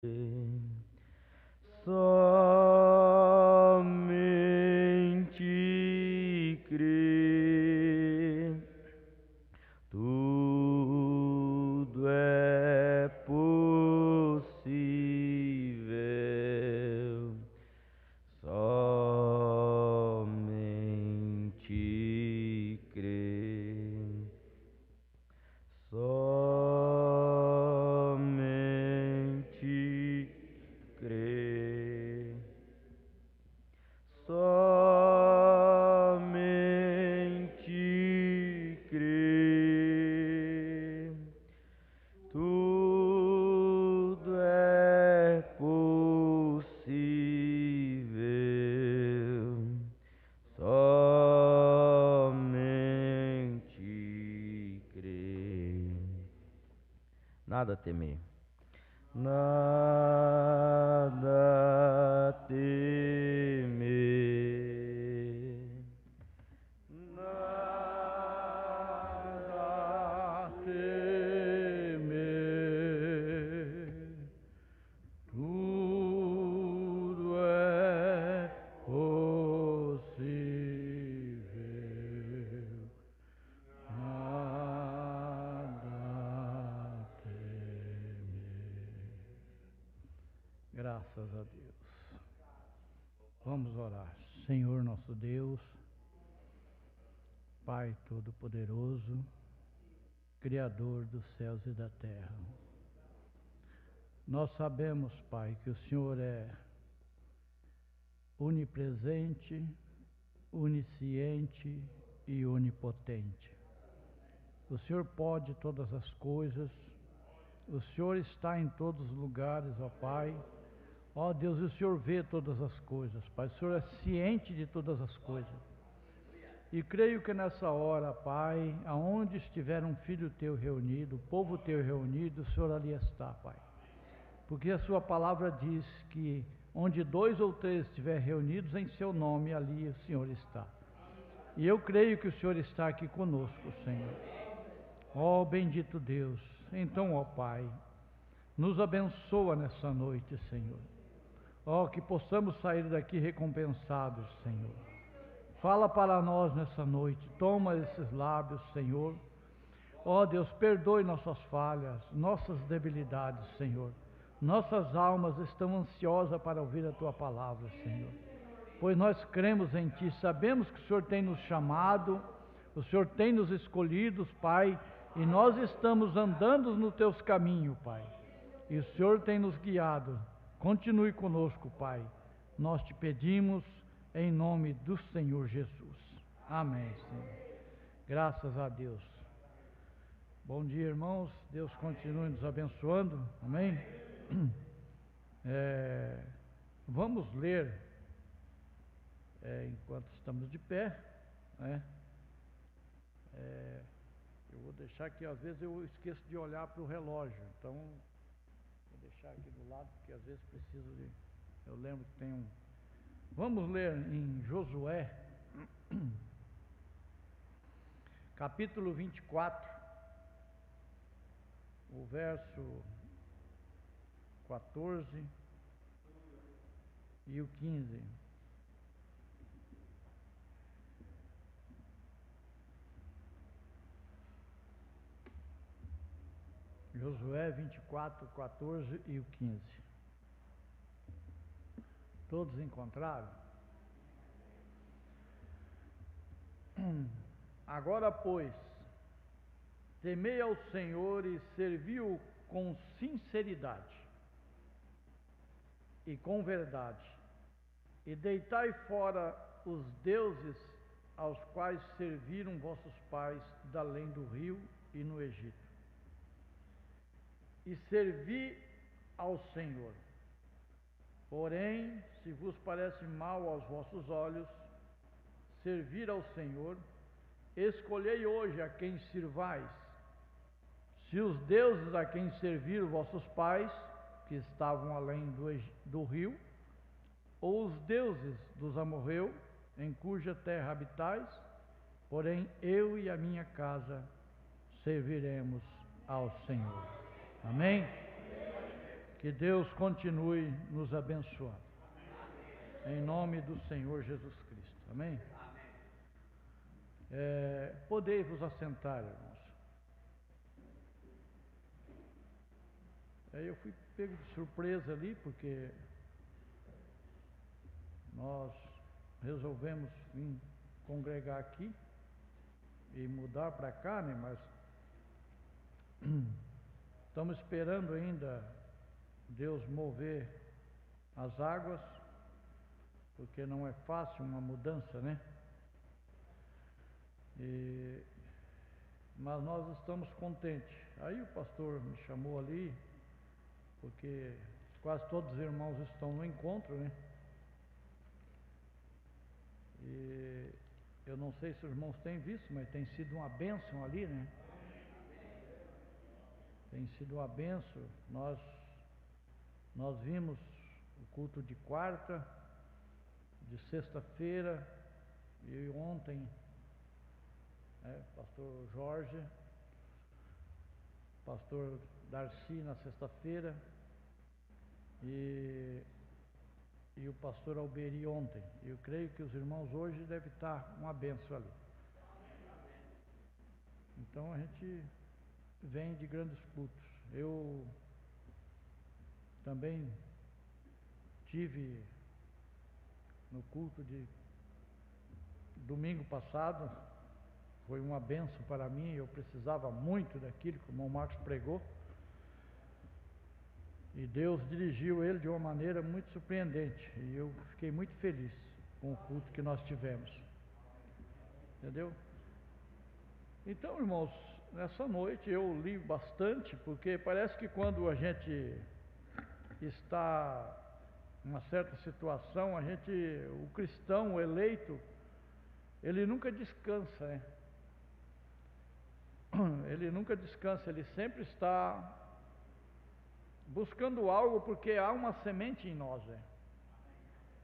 Somente crê, tudo é possível. Somente crê, somente crê. Somente crê, tudo é possível. Somente crê. Nada a temer. Nada a temer. Nada a temer. Tudo é possível. Nada a temer. Graças a Deus. Vamos orar. Senhor nosso Deus, Pai Todo-Poderoso, Criador dos céus e da terra. Nós sabemos, Pai, que o Senhor é onipresente, onisciente e onipotente. O Senhor pode todas as coisas, o Senhor está em todos os lugares, ó Pai. Ó Deus, o Senhor vê todas as coisas, Pai. O Senhor é ciente de todas as coisas. E creio que nessa hora, Pai, aonde estiver um filho Teu reunido, um povo Teu reunido, o Senhor ali está, Pai. Porque a Sua palavra diz que onde 2 ou 3 estiver reunidos em Seu nome, ali o Senhor está. E eu creio que o Senhor está aqui conosco, Senhor. Ó bendito Deus, então, ó Pai, nos abençoa nessa noite, Senhor. Ó, que possamos sair daqui recompensados, Senhor. Fala para nós nessa noite, toma esses lábios, Senhor. Ó Deus, perdoe nossas falhas, nossas debilidades, Senhor. Nossas almas estão ansiosas para ouvir a Tua palavra, Senhor. Pois nós cremos em Ti, sabemos que o Senhor tem nos chamado, o Senhor tem nos escolhido, Pai, e nós estamos andando nos Teus caminhos, Pai. E o Senhor tem nos guiado. Continue conosco, Pai. Nós te pedimos em nome do Senhor Jesus. Amém, Senhor. Graças a Deus. Bom dia, irmãos. Deus continue nos abençoando. Amém. Vamos ler, enquanto estamos de pé, né? Eu vou deixar aqui, às vezes eu esqueço de olhar para o relógio, então vou deixar aqui do lado, porque às vezes preciso de... Eu lembro que tem um... Vamos ler em Josué, capítulo 24, o verso 14 e o 15. Josué 24, 14 e o 15. Todos encontraram? Agora, pois, temei ao Senhor e servi-o com sinceridade e com verdade, e deitai fora os deuses aos quais serviram vossos pais da além do rio e no Egito. E servi ao Senhor. Porém, se vos parece mal aos vossos olhos servir ao Senhor, escolhei hoje a quem sirvais. Se os deuses a quem serviram vossos pais, que estavam além do rio, ou os deuses dos amorreus, em cuja terra habitais, porém eu e a minha casa serviremos ao Senhor. Amém? Que Deus continue nos abençoando. Em nome do Senhor Jesus Cristo. Amém? Podei vos assentar, irmãos. Aí eu fui pego de surpresa ali, porque nós resolvemos vir congregar aqui e mudar para cá, né? Mas estamos esperando ainda Deus mover as águas, porque não é fácil uma mudança, né? Mas nós estamos contentes. Aí o pastor me chamou ali, porque quase todos os irmãos estão no encontro, né? E eu não sei se os irmãos têm visto, mas tem sido uma bênção ali, né? Tem sido uma bênção. Nós vimos o culto de quarta, de sexta-feira e ontem, pastor Jorge, pastor Darcy na sexta-feira e o pastor Alberi ontem. Eu creio que os irmãos hoje devem estar uma bênção ali. Então a gente vem de grandes cultos. Eu também tive no culto de domingo passado, foi uma bênção para mim, eu precisava muito daquilo que o irmão Marcos pregou, e Deus dirigiu ele de uma maneira muito surpreendente, e eu fiquei muito feliz com o culto que nós tivemos, entendeu? Então, irmãos, nessa noite eu li bastante, porque parece que quando a gente está em uma certa situação, o cristão, o eleito, ele nunca descansa, né? Ele nunca descansa, ele sempre está buscando algo, porque há uma semente em nós, né?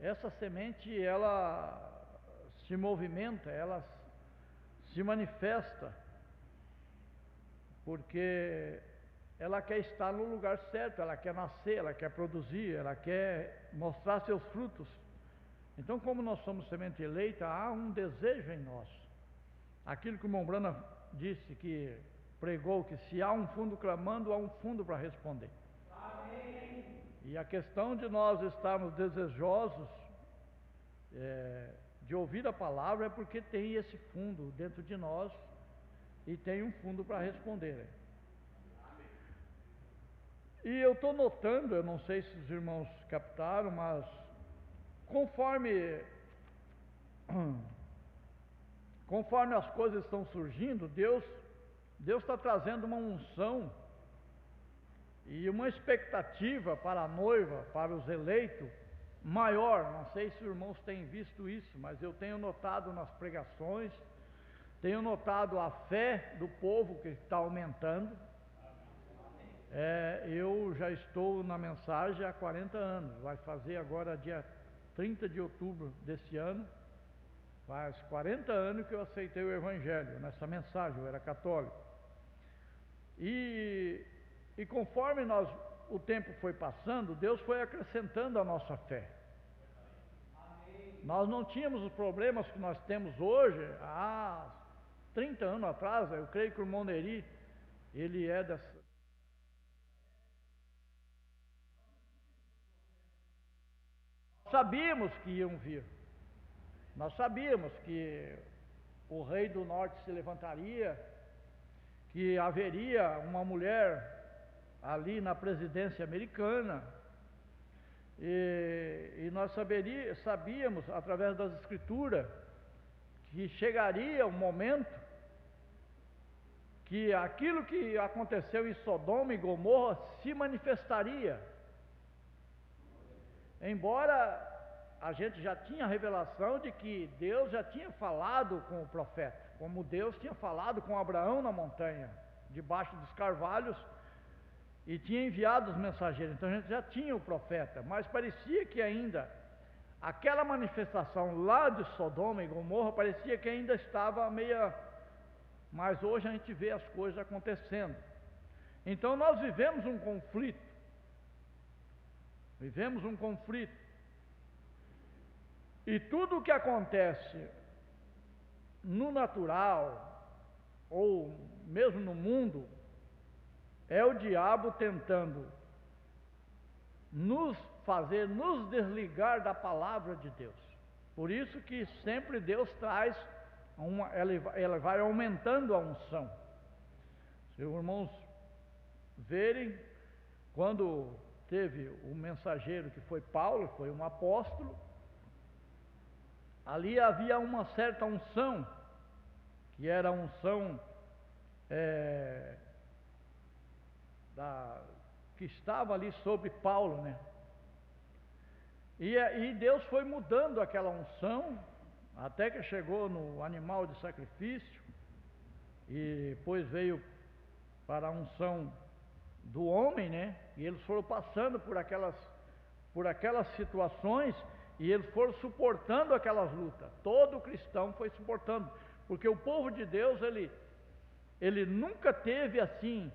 Essa semente, ela se movimenta, ela se manifesta, porque ela quer estar no lugar certo, ela quer nascer, ela quer produzir, ela quer mostrar seus frutos. Então, como nós somos semente eleita, há um desejo em nós. Aquilo que o irmão Branham disse, que pregou, que se há um fundo clamando, há um fundo para responder. Amém. E a questão de nós estarmos desejosos de ouvir a palavra é porque tem esse fundo dentro de nós e tem um fundo para responder. E eu estou notando, eu não sei se os irmãos captaram, mas conforme as coisas estão surgindo, Deus está trazendo uma unção e uma expectativa para a noiva, para os eleitos, maior. Não sei se os irmãos têm visto isso, mas eu tenho notado nas pregações, tenho notado a fé do povo que está aumentando. Eu já estou na mensagem há 40 anos, vai fazer agora dia 30 de outubro desse ano, faz 40 anos que eu aceitei o Evangelho nessa mensagem, eu era católico. E conforme o tempo foi passando, Deus foi acrescentando a nossa fé. Amém. Nós não tínhamos os problemas que nós temos hoje, há 30 anos atrás. Eu creio que o irmão Neri, ele é dessa. Sabíamos que iam vir. Nós sabíamos que o rei do norte se levantaria, que haveria uma mulher ali na presidência americana, e nós sabíamos através das escrituras que chegaria um momento que aquilo que aconteceu em Sodoma e Gomorra se manifestaria. Embora a gente já tinha a revelação de que Deus já tinha falado com o profeta, como Deus tinha falado com Abraão na montanha, debaixo dos carvalhos, e tinha enviado os mensageiros. Então a gente já tinha o profeta, mas parecia que ainda aquela manifestação lá de Sodoma e Gomorra parecia que ainda estava meia. Mas hoje a gente vê as coisas acontecendo. Então nós vivemos um conflito Vivemos um conflito. E tudo o que acontece no natural, ou mesmo no mundo, é o diabo tentando nos fazer nos desligar da palavra de Deus. Por isso que sempre Deus traz ela vai aumentando a unção. Se os irmãos verem, quando teve o mensageiro que foi Paulo, foi um apóstolo, ali havia uma certa unção, que era a unção que estava ali sobre Paulo, né? E Deus foi mudando aquela unção, até que chegou no animal de sacrifício, e depois veio para a unção do homem, né? E eles foram passando por aquelas situações, e eles foram suportando aquelas lutas. Todo cristão foi suportando, porque o povo de Deus, ele nunca teve assim,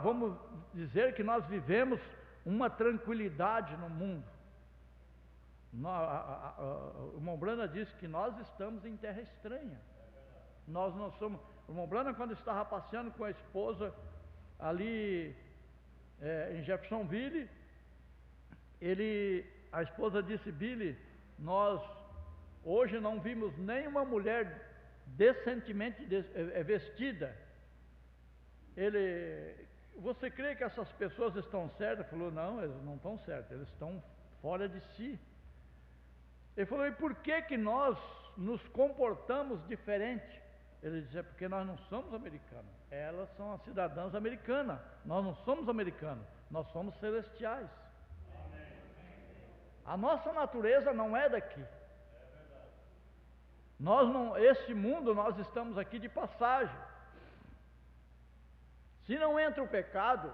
vamos dizer que nós vivemos uma tranquilidade no mundo. O irmão Brana disse que nós estamos em terra estranha. Nós não somos. O irmão Brana, quando estava passeando com a esposa ali em Jeffersonville, a esposa disse: Billy, nós hoje não vimos nenhuma mulher decentemente vestida. Você crê que essas pessoas estão certas? Ele falou: não, eles não estão certos, eles estão fora de si. Ele falou: e por que nós nos comportamos diferente? Ele disse: é porque nós não somos americanos. Elas são as cidadãs americanas. Nós não somos americanos, nós somos celestiais. A nossa natureza não é daqui. Este mundo, nós estamos aqui de passagem. Se não entra o pecado,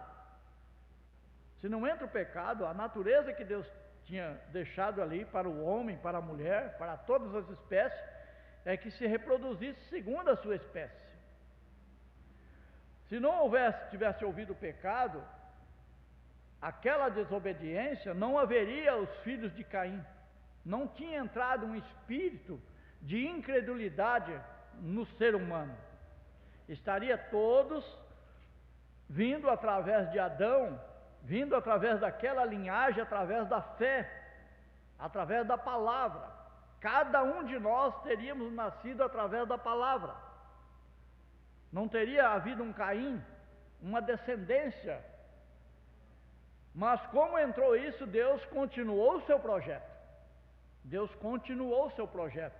a natureza que Deus tinha deixado ali para o homem, para a mulher, para todas as espécies, é que se reproduzisse segundo a sua espécie. Se não tivesse ouvido o pecado, aquela desobediência, não haveria os filhos de Caim. Não tinha entrado um espírito de incredulidade no ser humano. Estaria todos vindo através de Adão, vindo através daquela linhagem, através da fé, através da palavra. Cada um de nós teríamos nascido através da palavra. Não teria havido um Caim, uma descendência. Mas como entrou isso, Deus continuou o seu projeto. Deus continuou o seu projeto.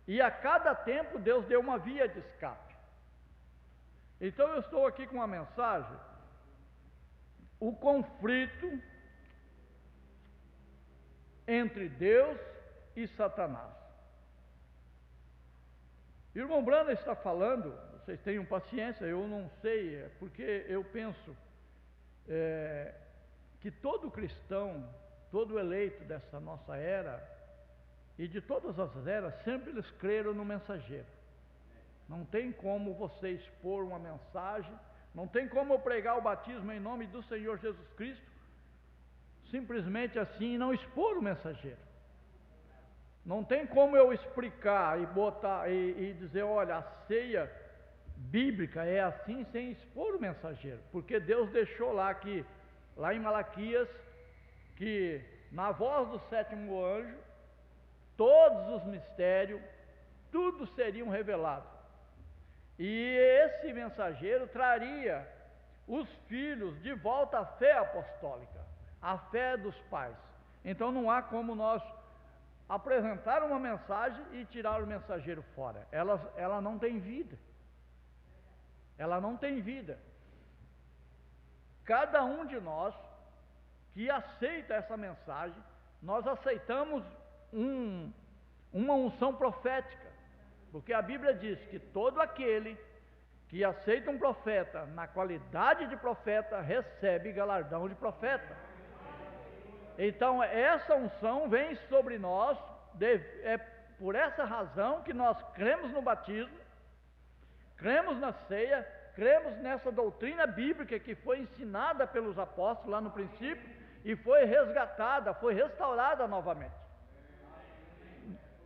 E a cada tempo Deus deu uma via de escape. Então eu estou aqui com uma mensagem: o conflito entre Deus e Satanás. O irmão Brana está falando, vocês tenham paciência, eu não sei, porque eu penso que todo cristão, todo eleito dessa nossa era, e de todas as eras, sempre eles creram no mensageiro. Não tem como você expor uma mensagem, não tem como eu pregar o batismo em nome do Senhor Jesus Cristo, simplesmente assim, e não expor o mensageiro. Não tem como eu explicar e botar e dizer: olha, a ceia bíblica é assim, sem expor o mensageiro, porque Deus deixou lá em Malaquias, que na voz do sétimo anjo, todos os mistérios, tudo seriam revelados. E esse mensageiro traria os filhos de volta à fé apostólica, à fé dos pais. Então não há como nós apresentar uma mensagem e tirar o mensageiro fora. Ela não tem vida. Ela não tem vida. Cada um de nós que aceita essa mensagem, nós aceitamos uma unção profética, porque a Bíblia diz que todo aquele que aceita um profeta na qualidade de profeta recebe galardão de profeta. Então essa unção vem sobre nós, é por essa razão que nós cremos no batismo, cremos na ceia, cremos nessa doutrina bíblica que foi ensinada pelos apóstolos lá no princípio, e foi resgatada, foi restaurada novamente.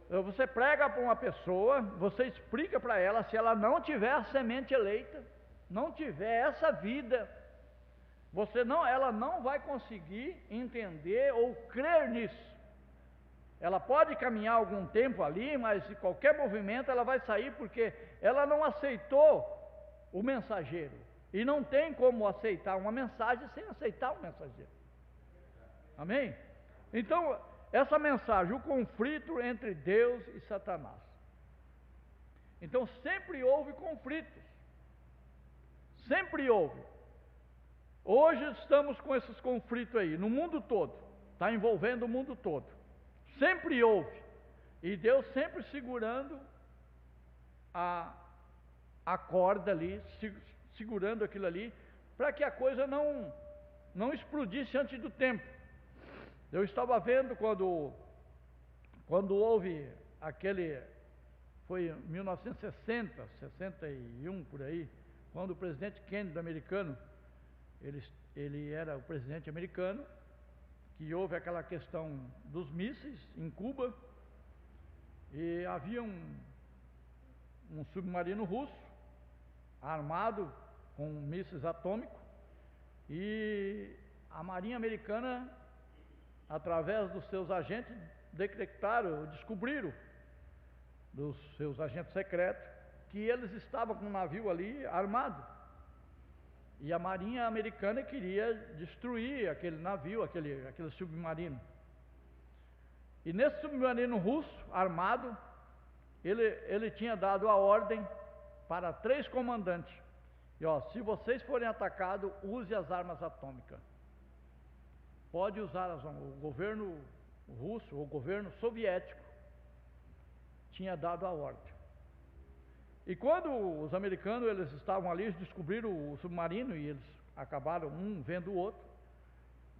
Você prega para uma pessoa, você explica para ela, se ela não tiver a semente eleita, não tiver essa vida, ela não vai conseguir entender ou crer nisso. Ela pode caminhar algum tempo ali, mas em qualquer movimento ela vai sair, porque ela não aceitou o mensageiro. E não tem como aceitar uma mensagem sem aceitar o mensageiro. Amém? Então, essa mensagem, o conflito entre Deus e Satanás. Então, sempre houve conflitos. Sempre houve. Hoje estamos com esses conflitos aí, no mundo todo. Está envolvendo o mundo todo. Sempre houve. E Deus sempre segurando a corda ali, segurando aquilo ali, para que a coisa não explodisse antes do tempo. Eu estava vendo quando houve aquele, foi em 1960, 61 por aí, quando o presidente Kennedy americano, ele era o presidente americano, que houve aquela questão dos mísseis em Cuba, e havia um submarino russo, armado com mísseis atômicos, e a Marinha Americana, através dos seus agentes, descobriram, dos seus agentes secretos, que eles estavam com um navio ali armado. E a Marinha Americana queria destruir aquele navio, aquele submarino. E nesse submarino russo, armado, ele tinha dado a ordem para 3 comandantes. E se vocês forem atacados, use as armas atômicas. Pode usar o governo russo, o governo soviético, tinha dado a ordem. E quando os americanos eles estavam ali, eles descobriram o submarino e eles acabaram um vendo o outro.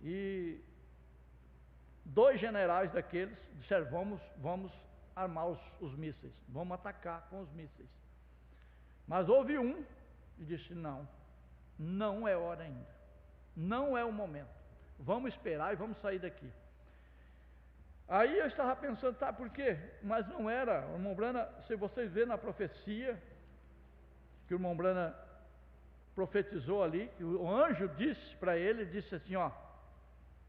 E 2 generais daqueles disseram, vamos armar os mísseis, vamos atacar com os mísseis. Mas houve um que disse, não é hora ainda, não é o momento, vamos esperar e vamos sair daqui. Aí eu estava pensando, por quê? Mas não era, o irmão Brana, se vocês verem na profecia, que o irmão Brana profetizou ali, que o anjo disse para ele, disse assim,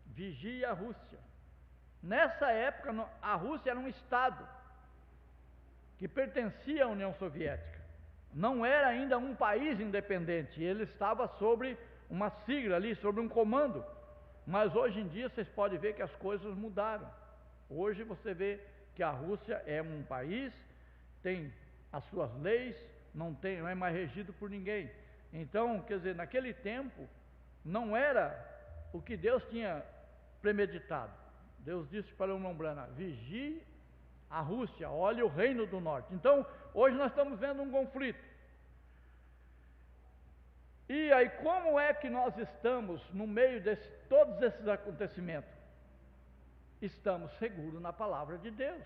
vigie a Rússia. Nessa época, a Rússia era um estado que pertencia à União Soviética. Não era ainda um país independente, ele estava sobre uma sigla ali, sobre um comando. Mas hoje em dia vocês podem ver que as coisas mudaram. Hoje você vê que a Rússia é um país, tem as suas leis, não é mais regido por ninguém. Então, quer dizer, naquele tempo, não era o que Deus tinha premeditado. Deus disse para o irmão Brana, vigie a Rússia, olhe o reino do norte. Então, hoje nós estamos vendo um conflito. E aí, como é que nós estamos no meio de todos esses acontecimentos? Estamos seguros na palavra de Deus.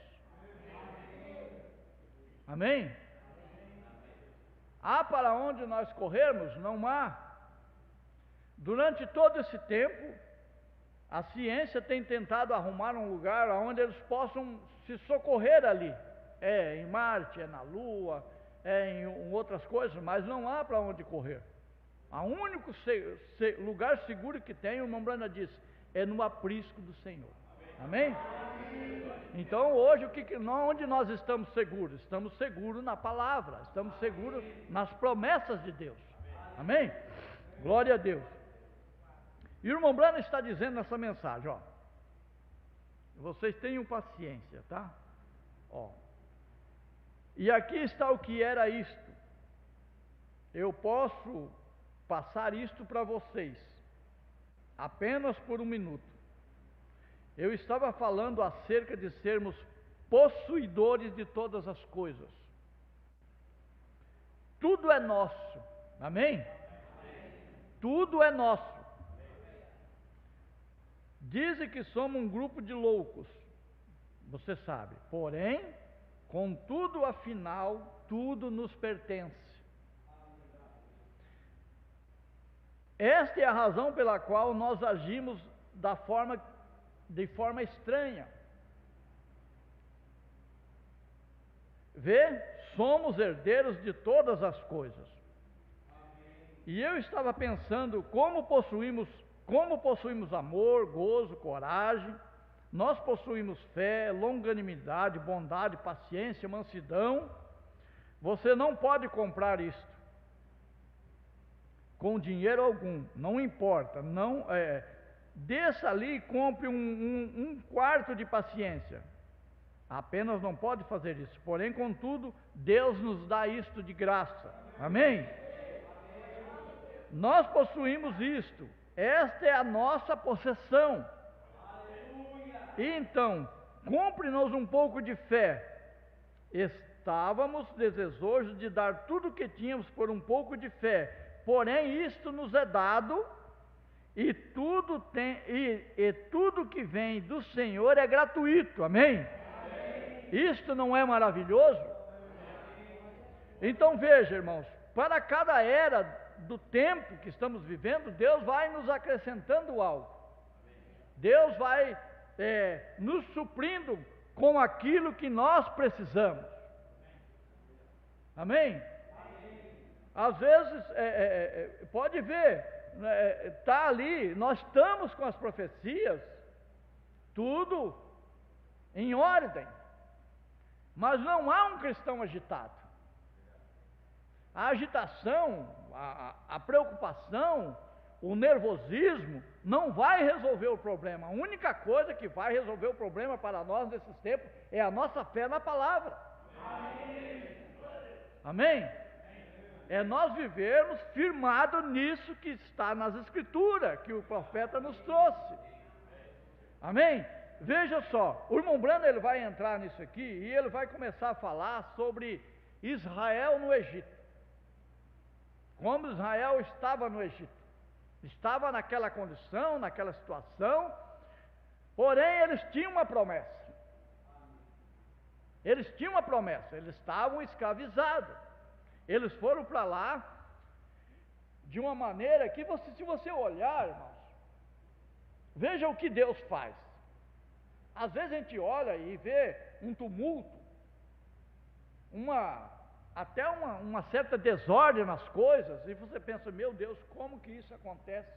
Amém? Há para onde nós corrermos? Não há. Durante todo esse tempo, a ciência tem tentado arrumar um lugar onde eles possam se socorrer ali. É em Marte, é na Lua, é em outras coisas, mas não há para onde correr. O único lugar seguro que tem, o irmão Brana disse, é no aprisco do Senhor. Amém? Então hoje, onde nós estamos seguros? Estamos seguros na palavra, estamos seguros nas promessas de Deus. Amém? Glória a Deus. E o irmão Brana está dizendo nessa mensagem, vocês tenham paciência, tá? E aqui está o que era isto. Eu posso passar isto para vocês, apenas por 1 minuto. Eu estava falando acerca de sermos possuidores de todas as coisas. Tudo é nosso, amém? Tudo é nosso. Dizem que somos um grupo de loucos, você sabe. Porém, contudo, afinal, tudo nos pertence. Esta é a razão pela qual nós agimos de forma estranha. Vê, somos herdeiros de todas as coisas. E eu estava pensando como possuímos amor, gozo, coragem. Nós possuímos fé, longanimidade, bondade, paciência, mansidão. Você não pode comprar isto com dinheiro algum, não importa. Desça ali e compre um quarto de paciência. Apenas não pode fazer isso. Porém, contudo, Deus nos dá isto de graça. Amém? Nós possuímos isto. Esta é a nossa possessão. E então, compre-nos um pouco de fé. Estávamos desejosos de dar tudo o que tínhamos por um pouco de fé. Porém, isto nos é dado, e tudo que vem do Senhor é gratuito. Amém? Isto não é maravilhoso? Então veja, irmãos, para cada era do tempo que estamos vivendo, Deus vai nos acrescentando algo. Deus vai nos suprindo com aquilo que nós precisamos. Amém? Às vezes, pode ver, está ali, nós estamos com as profecias, tudo em ordem, mas não há um cristão agitado. A agitação, a preocupação, o nervosismo não vai resolver o problema. A única coisa que vai resolver o problema para nós nesses tempos é a nossa fé na palavra. Amém? É nós vivermos firmados nisso que está nas Escrituras, que o profeta nos trouxe. Amém? Veja só, o irmão Brando ele vai entrar nisso aqui e ele vai começar a falar sobre Israel no Egito. Como Israel estava no Egito. Estava naquela condição, naquela situação, porém eles tinham uma promessa. Eles tinham uma promessa, eles estavam escravizados. Eles foram para lá de uma maneira que, se você olhar, irmãos, veja o que Deus faz. Às vezes a gente olha e vê um tumulto, até uma certa desordem nas coisas, e você pensa, meu Deus, como que isso acontece?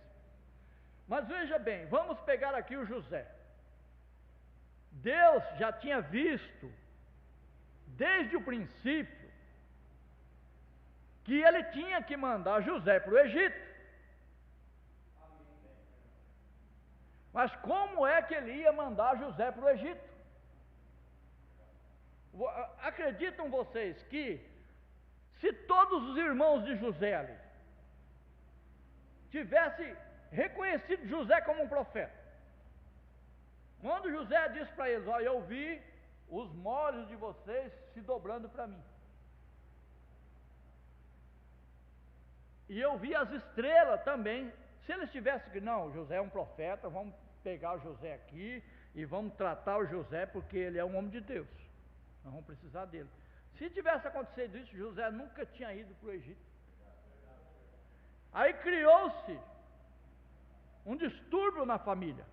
Mas veja bem, vamos pegar aqui o José. Deus já tinha visto, desde o princípio, que ele tinha que mandar José para o Egito. Mas como é que ele ia mandar José para o Egito? Acreditam vocês que se todos os irmãos de José ali tivessem reconhecido José como um profeta, quando José disse para eles, olha, eu vi os molhos de vocês se dobrando para mim, e eu vi as estrelas também, se eles tivessem que, não, José é um profeta, vamos pegar o José aqui e vamos tratar o José porque ele é um homem de Deus, nós vamos precisar dele. Se tivesse acontecido isso, José nunca tinha ido para o Egito. Aí criou-se um distúrbio na família,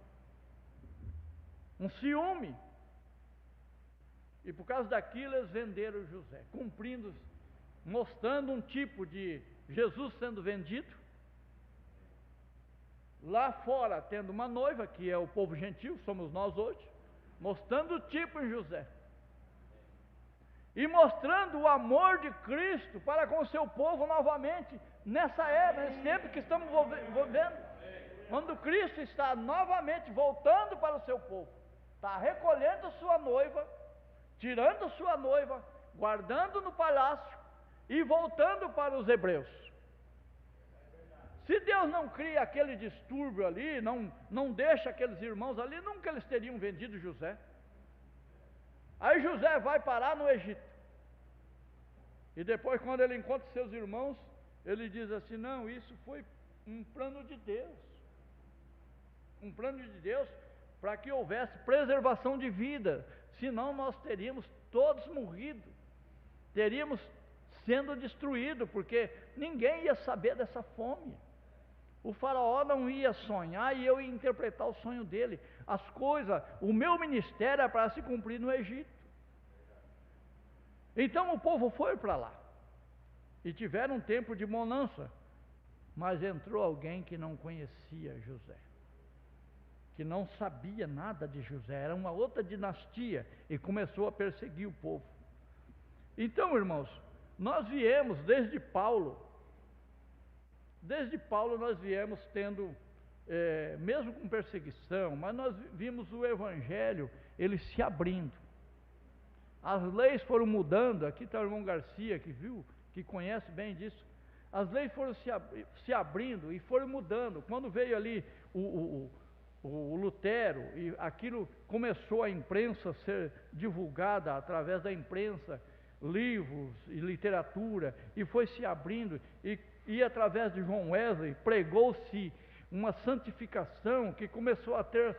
um ciúme, e por causa daquilo eles venderam José, cumprindo, mostrando um tipo de Jesus sendo vendido, lá fora tendo uma noiva, que é o povo gentil, somos nós hoje, mostrando o tipo em José, e mostrando o amor de Cristo para com o seu povo novamente, nessa era, nesse tempo que estamos vivendo, quando Cristo está novamente voltando para o seu povo, está recolhendo a sua noiva, tirando a sua noiva, guardando no palácio e voltando para os hebreus. Se Deus não cria aquele distúrbio ali, não deixa aqueles irmãos ali, nunca eles teriam vendido José. Aí José vai parar no Egito, e depois quando ele encontra seus irmãos, ele diz assim, não, isso foi um plano de Deus, para que houvesse preservação de vida, senão nós teríamos todos morrido, teríamos sendo destruídos, porque ninguém ia saber dessa fome, O faraó não ia sonhar e eu ia interpretar o sonho dele. As coisas, o meu ministério é para se cumprir no Egito. Então o povo foi para lá. E tiveram um tempo de bonança. Mas entrou alguém que não conhecia José, que não sabia nada de José, era uma outra dinastia, e começou a perseguir o povo. Então, irmãos, nós viemos desde Paulo nós viemos tendo, mesmo com perseguição, mas nós vimos o Evangelho, ele se abrindo. As leis foram mudando, aqui está o irmão Garcia, que viu, que conhece bem disso. As leis foram se abrindo e foram mudando. Quando veio ali o Lutero, e aquilo começou a imprensa a ser divulgada através da imprensa, livros e literatura, e foi se abrindo, e através de João Wesley pregou-se uma santificação que começou a ter,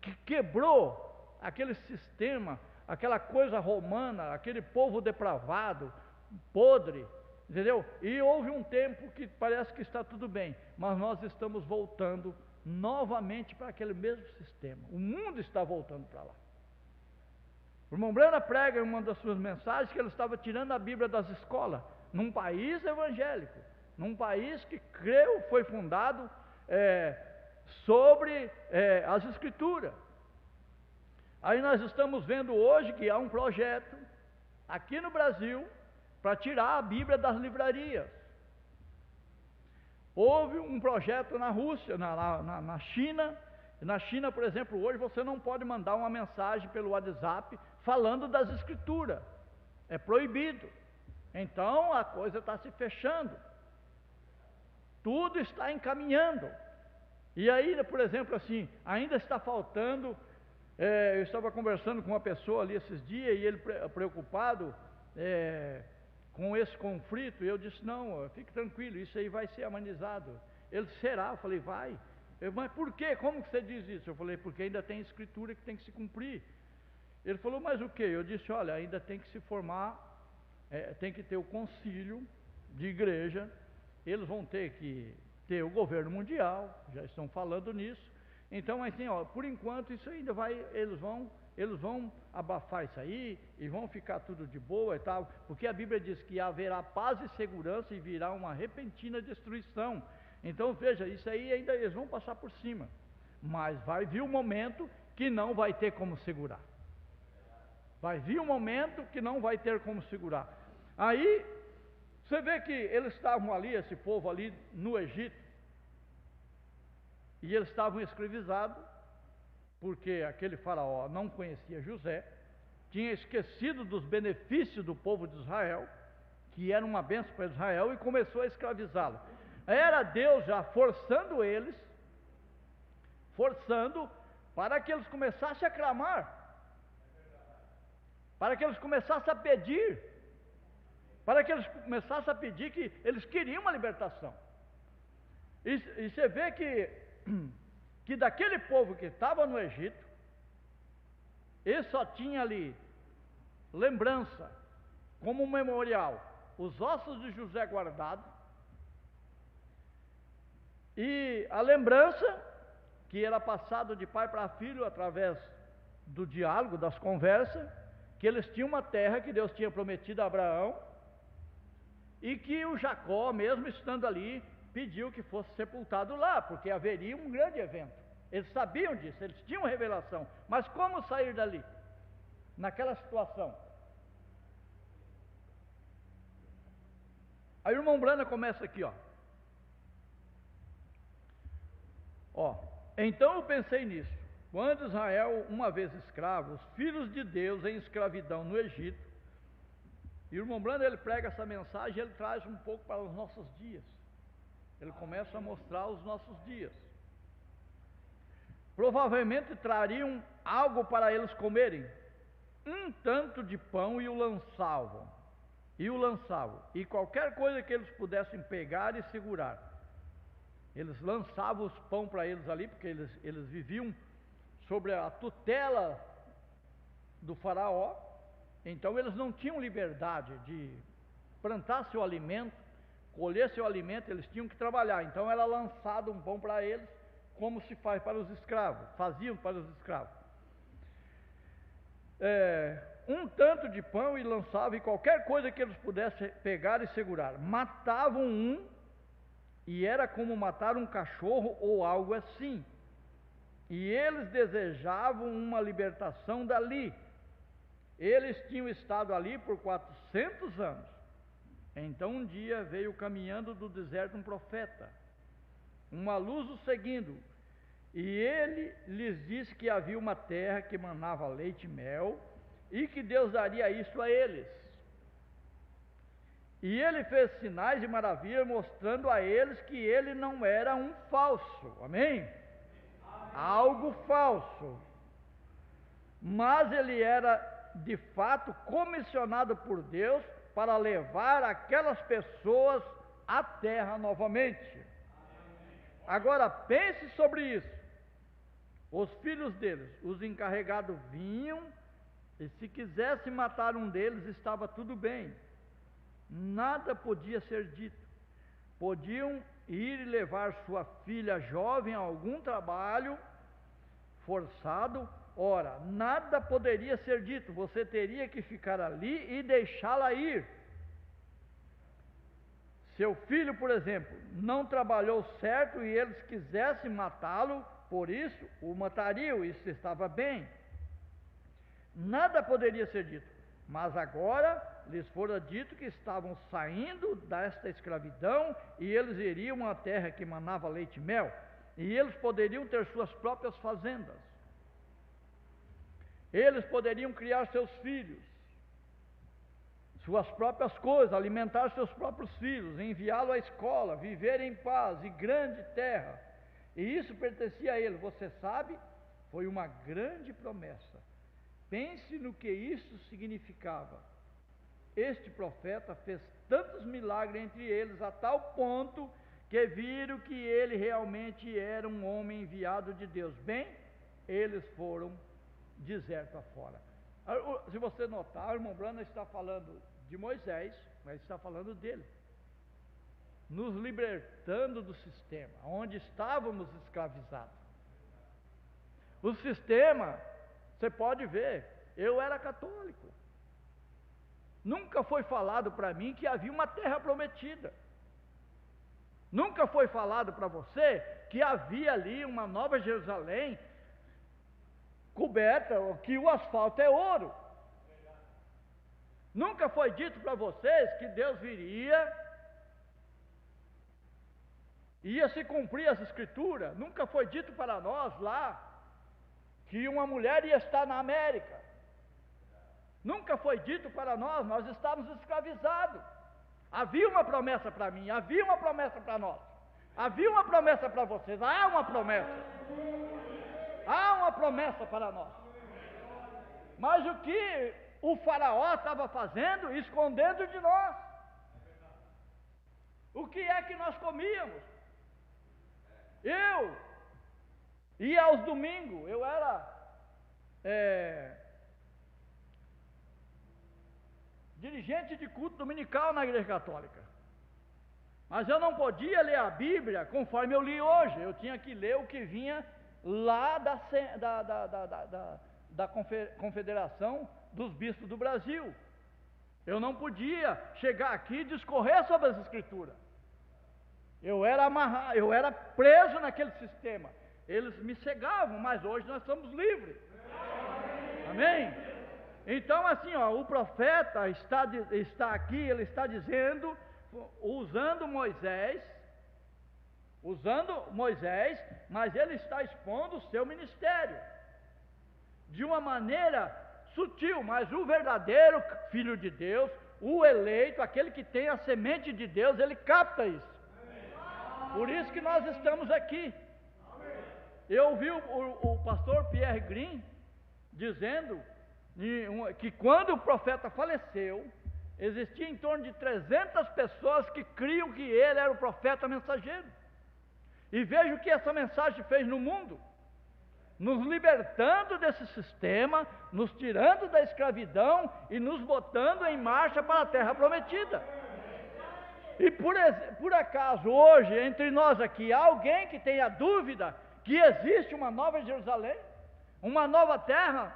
que quebrou aquele sistema, aquela coisa romana, aquele povo depravado, podre, entendeu? E houve um tempo que parece que está tudo bem, mas nós estamos voltando novamente para aquele mesmo sistema. O mundo está voltando para lá. O irmão Brana prega em uma das suas mensagens que ele estava tirando a Bíblia das escolas, num país evangélico, num país que creu, foi fundado sobre as Escrituras. Aí nós estamos vendo hoje que há um projeto aqui no Brasil para tirar a Bíblia das livrarias. Houve um projeto na Rússia, na China. Na China, por exemplo, hoje você não pode mandar uma mensagem pelo WhatsApp falando das Escrituras. É proibido. Então a coisa está se fechando. Tudo está encaminhando. E aí, por exemplo, assim, ainda está faltando. Eu estava conversando com uma pessoa ali esses dias e ele preocupado com esse conflito, e eu disse, não, fique tranquilo, isso aí vai ser amenizado. Ele, será? Eu falei, vai. Mas por quê? Como que você diz isso? Eu falei, porque ainda tem escritura que tem que se cumprir. Ele falou, mas o quê? Eu disse, olha, ainda tem que se formar, tem que ter o concílio de igreja, eles vão ter que ter o governo mundial, já estão falando nisso. Então, assim, ó, por enquanto isso ainda vai, eles vão abafar isso aí e vão ficar tudo de boa e tal, porque a Bíblia diz que haverá paz e segurança e virá uma repentina destruição. Então veja, isso aí ainda eles vão passar por cima, mas vai vir um momento que não vai ter como segurar. Vai vir um momento que não vai ter como segurar. Aí você vê que eles estavam ali, esse povo ali no Egito, e eles estavam escravizados, porque aquele faraó não conhecia José, tinha esquecido dos benefícios do povo de Israel, que era uma bênção para Israel, e começou a escravizá-lo. Era Deus já forçando eles, para que eles começassem a clamar, para que eles começassem a pedir, para que eles começassem a pedir que eles queriam uma libertação. E você vê que daquele povo que estava no Egito, ele só tinha ali lembrança, como um memorial, os ossos de José guardados, e a lembrança que era passado de pai para filho através do diálogo, das conversas, que eles tinham uma terra que Deus tinha prometido a Abraão, e que o Jacó, mesmo estando ali, pediu que fosse sepultado lá, porque haveria um grande evento. Eles sabiam disso, eles tinham revelação, mas como sair dali, naquela situação? Aí o irmão Brana começa aqui, ó. Então eu pensei nisso, quando Israel, uma vez escravo, os filhos de Deus em escravidão no Egito, e o irmão Brana, ele prega essa mensagem, ele traz um pouco para os nossos dias, ele começa a mostrar os nossos dias. Provavelmente trariam algo para eles comerem, um tanto de pão, e o lançavam, e qualquer coisa que eles pudessem pegar e segurar, eles lançavam os pão para eles ali, porque eles viviam sobre a tutela do faraó, então eles não tinham liberdade de plantar seu alimento, colher seu alimento, eles tinham que trabalhar. Então era lançado um pão para eles, como se faz para os escravos, faziam para os escravos. Um tanto de pão e lançava em qualquer coisa que eles pudessem pegar e segurar. Matavam um, e era como matar um cachorro ou algo assim. E eles desejavam uma libertação dali. Eles tinham estado ali por 400 anos. Então um dia veio caminhando do deserto um profeta, uma luz o seguindo, e ele lhes disse que havia uma terra que manava leite e mel, e que Deus daria isso a eles. E ele fez sinais e maravilhas, mostrando a eles que ele não era um falso, amém? Algo falso, mas ele era de fato comissionado por Deus para levar aquelas pessoas à terra novamente. Agora pense sobre isso. Os filhos deles, os encarregados, vinham, e se quisesse matar um deles, estava tudo bem. Nada podia ser dito. Podiam ir e levar sua filha jovem a algum trabalho forçado. Ora, nada poderia ser dito. Você teria que ficar ali e deixá-la ir. Seu filho, por exemplo, não trabalhou certo e eles quisessem matá-lo, por isso o matariam, isso estava bem. Nada poderia ser dito, mas agora lhes fora dito que estavam saindo desta escravidão e eles iriam a uma terra que manava leite e mel, e eles poderiam ter suas próprias fazendas. Eles poderiam criar seus filhos, suas próprias coisas, alimentar seus próprios filhos, enviá-lo à escola, viver em paz e grande terra. E isso pertencia a ele. Você sabe, foi uma grande promessa. Pense no que isso significava. Este profeta fez tantos milagres entre eles, a tal ponto que viram que ele realmente era um homem enviado de Deus. Bem, eles foram deserto afora. Se você notar, o irmão Branham está falando de Moisés, mas está falando dele, nos libertando do sistema, onde estávamos escravizados. O sistema, você pode ver, eu era católico, nunca foi falado para mim que havia uma terra prometida, nunca foi falado para você que havia ali uma nova Jerusalém, coberta, que o asfalto é ouro. Nunca foi dito para vocês que Deus ia se cumprir as escrituras. Nunca foi dito para nós lá que uma mulher ia estar na América. Nunca foi dito para nós estávamos escravizados. Havia uma promessa para mim, havia uma promessa para nós, havia uma promessa para vocês, há uma promessa. Há uma promessa para nós. Mas o que o faraó estava fazendo? Escondendo de nós. O que é que nós comíamos? Eu ia aos domingos, eu era dirigente de culto dominical na igreja católica. Mas eu não podia ler a Bíblia conforme eu li hoje. Eu tinha que ler o que vinha lá da Confederação dos Bispos do Brasil. Eu não podia chegar aqui e discorrer sobre as escrituras. Eu era amarrado, eu era preso naquele sistema. Eles me cegavam, mas hoje nós somos livres. Amém? Então assim, o profeta está aqui, ele está dizendo, usando Moisés, mas ele está expondo o seu ministério de uma maneira sutil, mas o verdadeiro filho de Deus, o eleito, aquele que tem a semente de Deus, ele capta isso. Por isso que nós estamos aqui. Eu ouvi o pastor Pierre Green dizendo que quando o profeta faleceu, existia em torno de 300 pessoas que criam que ele era o profeta mensageiro. E veja o que essa mensagem fez no mundo, nos libertando desse sistema, nos tirando da escravidão e nos botando em marcha para a terra prometida. E por acaso hoje, entre nós aqui, há alguém que tenha dúvida que existe uma nova Jerusalém? Uma nova terra?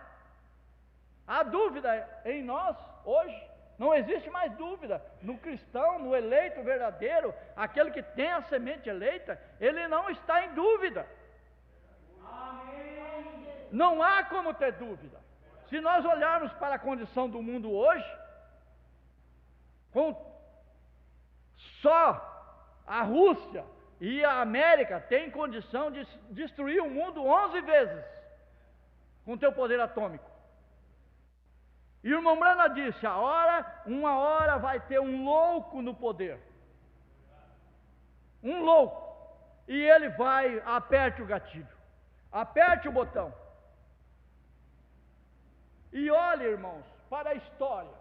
Há dúvida em nós hoje? Não existe mais dúvida. No cristão, no eleito verdadeiro, aquele que tem a semente eleita, ele não está em dúvida. Amém. Não há como ter dúvida. Se nós olharmos para a condição do mundo hoje, com só a Rússia e a América têm condição de destruir o mundo 11 vezes com teu poder atômico. E o irmão Brana disse, uma hora vai ter um louco no poder. Um louco. E ele vai, aperte o gatilho. Aperte o botão. E olhe, irmãos, para a história.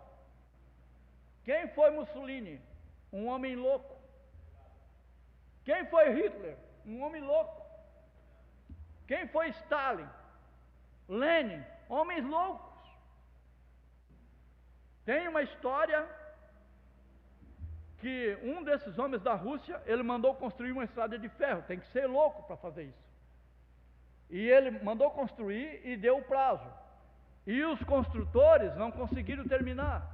Quem foi Mussolini? Um homem louco. Quem foi Hitler? Um homem louco. Quem foi Stalin? Lenin? Homens loucos. Tem uma história que um desses homens da Rússia, ele mandou construir uma estrada de ferro. Tem que ser louco para fazer isso. E ele mandou construir e deu o prazo. E os construtores não conseguiram terminar.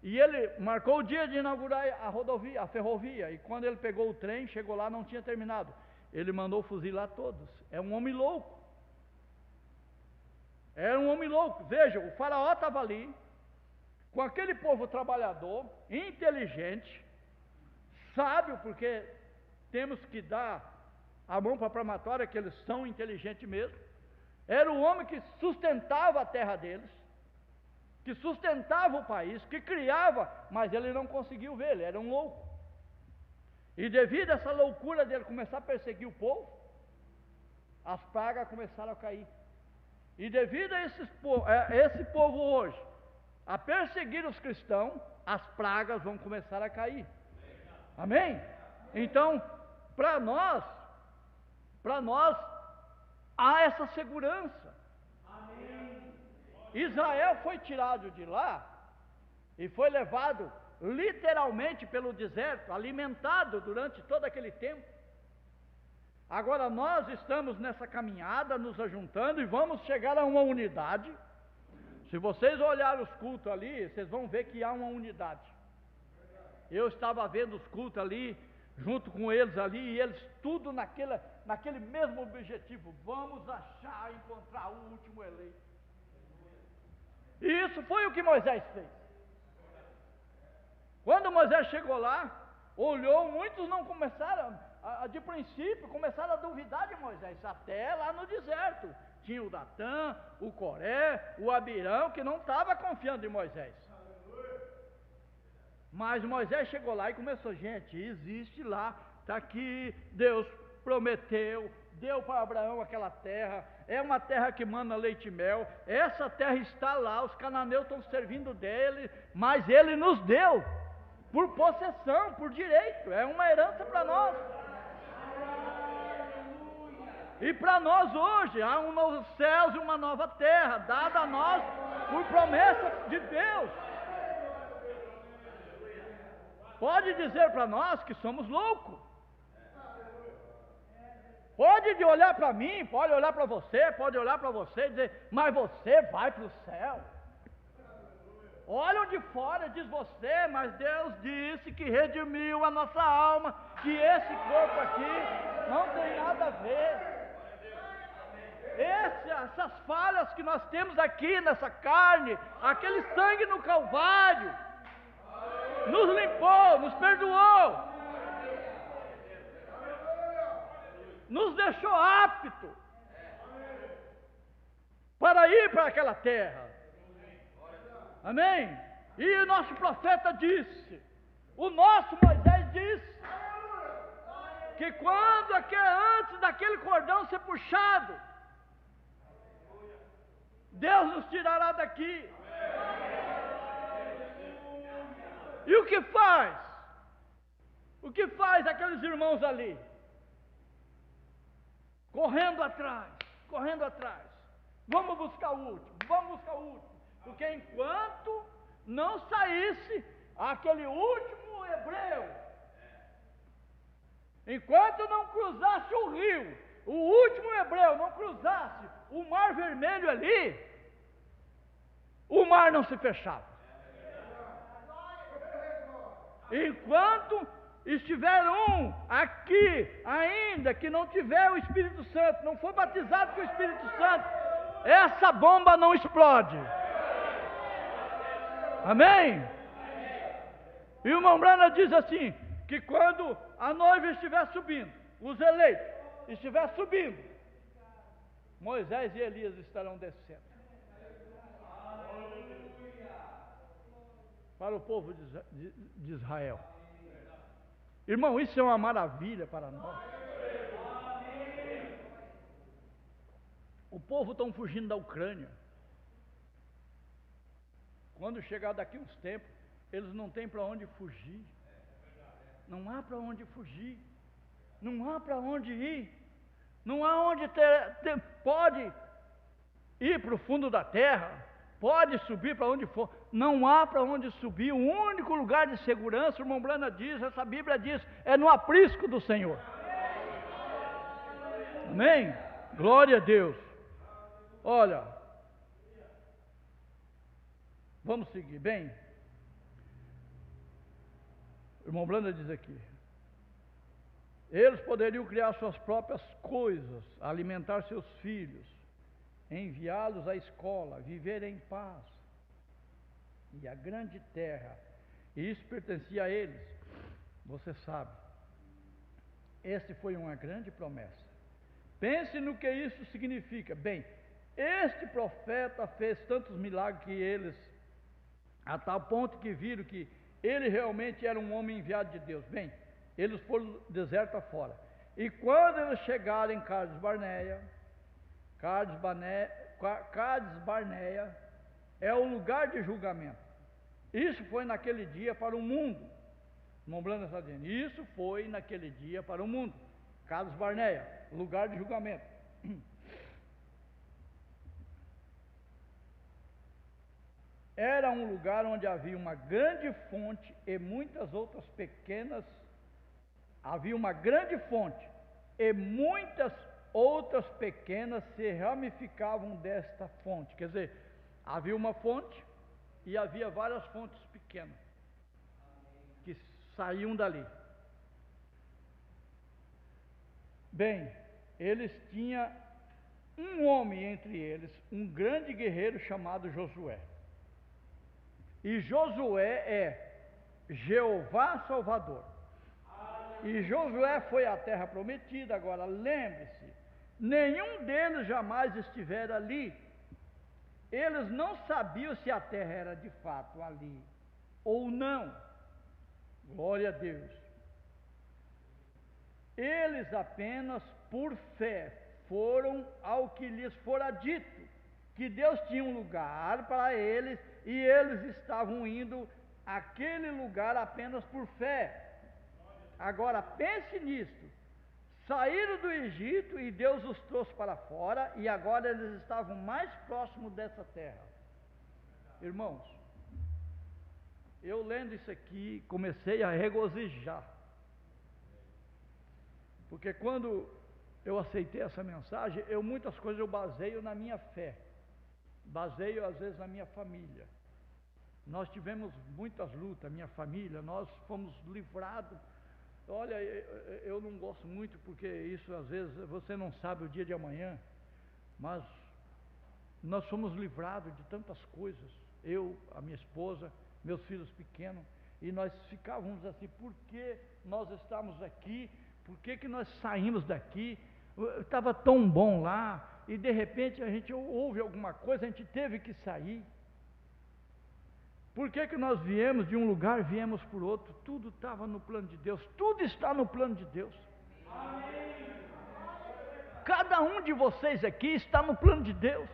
E ele marcou o dia de inaugurar a rodovia, a ferrovia. E quando ele pegou o trem, chegou lá, não tinha terminado. Ele mandou fuzilar todos. É um homem louco. Era um homem louco. Veja, o faraó estava ali, com aquele povo trabalhador, inteligente, sábio, porque temos que dar a mão para a palmatória, que eles são inteligentes mesmo. Era o homem que sustentava a terra deles, que sustentava o país, que criava, mas ele não conseguiu ver, ele era um louco. E devido a essa loucura dele começar a perseguir o povo, as pragas começaram a cair. E devido a esse povo hoje, a perseguir os cristãos, as pragas vão começar a cair. Amém? Então, para nós, há essa segurança. Amém. Israel foi tirado de lá e foi levado literalmente pelo deserto, alimentado durante todo aquele tempo. Agora nós estamos nessa caminhada, nos ajuntando e vamos chegar a uma unidade. Se vocês olharem os cultos ali, vocês vão ver que há uma unidade. Eu estava vendo os cultos ali, junto com eles ali, e eles tudo naquele mesmo objetivo. Vamos encontrar o último eleito. E isso foi o que Moisés fez. Quando Moisés chegou lá, olhou, muitos não começaram, de princípio, começaram a duvidar de Moisés, até lá no deserto. Tinha o Datã, o Coré, o Abirão, que não estava confiando em Moisés. Mas Moisés chegou lá e começou, gente, existe lá, está aqui, Deus prometeu, deu para Abraão aquela terra, é uma terra que manda leite e mel, essa terra está lá, os cananeus estão servindo dele, mas ele nos deu, por possessão, por direito, é uma herança para nós. E para nós hoje, há um novo céu e uma nova terra, dada a nós por promessa de Deus. Pode dizer para nós que somos loucos. Pode olhar para mim, pode olhar para você, pode olhar para você e dizer, mas você vai para o céu. Olham de fora, diz você, mas Deus disse que redimiu a nossa alma, que esse corpo aqui não tem nada a ver. Essas falhas que nós temos aqui nessa carne, aquele sangue no Calvário, nos limpou, nos perdoou, nos deixou apto para ir para aquela terra. Amém? E o nosso profeta disse, o nosso Moisés disse, que antes daquele cordão ser puxado, Deus nos tirará daqui. E o que faz? O que faz aqueles irmãos ali? Correndo atrás, correndo atrás. Vamos buscar o último, vamos buscar o último. Porque enquanto não saísse aquele último hebreu, enquanto não cruzasse o rio, o último hebreu não cruzasse o mar vermelho ali, o mar não se fechava. Enquanto estiver um aqui ainda que não tiver o Espírito Santo, não for batizado com o Espírito Santo, essa bomba não explode. Amém? E o irmão Branham diz assim, que quando a noiva estiver subindo, os eleitos estiver subindo, Moisés e Elias estarão descendo para o povo de Israel. Irmão, isso é uma maravilha para nós. O povo está fugindo da Ucrânia. Quando chegar daqui uns tempos, eles não têm para onde fugir. Não há para onde fugir. Não há para onde ir. Não há onde pode ir para o fundo da terra. Pode subir para onde for. Não há para onde subir. O único lugar de segurança, o irmão Branham diz, essa Bíblia diz, é no aprisco do Senhor. Amém? Glória a Deus. Olha, vamos seguir bem. O irmão Branham diz aqui, eles poderiam criar suas próprias coisas, alimentar seus filhos, enviá-los à escola, viver em paz. E a grande terra, e isso pertencia a eles, você sabe. Esse foi uma grande promessa. Pense no que isso significa. Bem, este profeta fez tantos milagres que eles, a tal ponto que viram que ele realmente era um homem enviado de Deus. Bem, eles foram do deserto afora. E quando eles chegaram em Cades Barneia é o lugar de julgamento. Isso foi naquele dia para o mundo. Irmão Branham está dizendo, isso foi naquele dia para o mundo. Cades Barneia, lugar de julgamento. Era um lugar onde havia uma grande fonte e muitas outras pequenas. Havia uma grande fonte e muitas outras pequenas se ramificavam desta fonte. Quer dizer, havia uma fonte e havia várias fontes pequenas que saíam dali. Bem, eles tinham um homem entre eles, um grande guerreiro chamado Josué. E Josué é Jeová Salvador. E Josué foi à terra prometida. Agora lembre-se, nenhum deles jamais estivera ali. Eles não sabiam se a terra era de fato ali ou não. Glória a Deus. Eles apenas por fé foram ao que lhes fora dito, que Deus tinha um lugar para eles e eles estavam indo àquele lugar apenas por fé. Agora pense nisto, saíram do Egito e Deus os trouxe para fora e agora eles estavam mais próximos dessa terra. Irmãos, eu lendo isso aqui comecei a regozijar, porque quando eu aceitei essa mensagem, muitas coisas eu baseio na minha fé, baseio às vezes na minha família. Nós tivemos muitas lutas, minha família, nós fomos livrados. Olha, eu não gosto muito porque isso às vezes você não sabe o dia de amanhã, mas nós fomos livrados de tantas coisas, eu, a minha esposa, meus filhos pequenos, e nós ficávamos assim, por que nós estamos aqui, por que nós saímos daqui, estava tão bom lá, e de repente a gente ouve alguma coisa, a gente teve que sair. Por que nós viemos de um lugar, viemos por outro? Tudo estava no plano de Deus, tudo está no plano de Deus. Amém. Cada um de vocês aqui está no plano de Deus.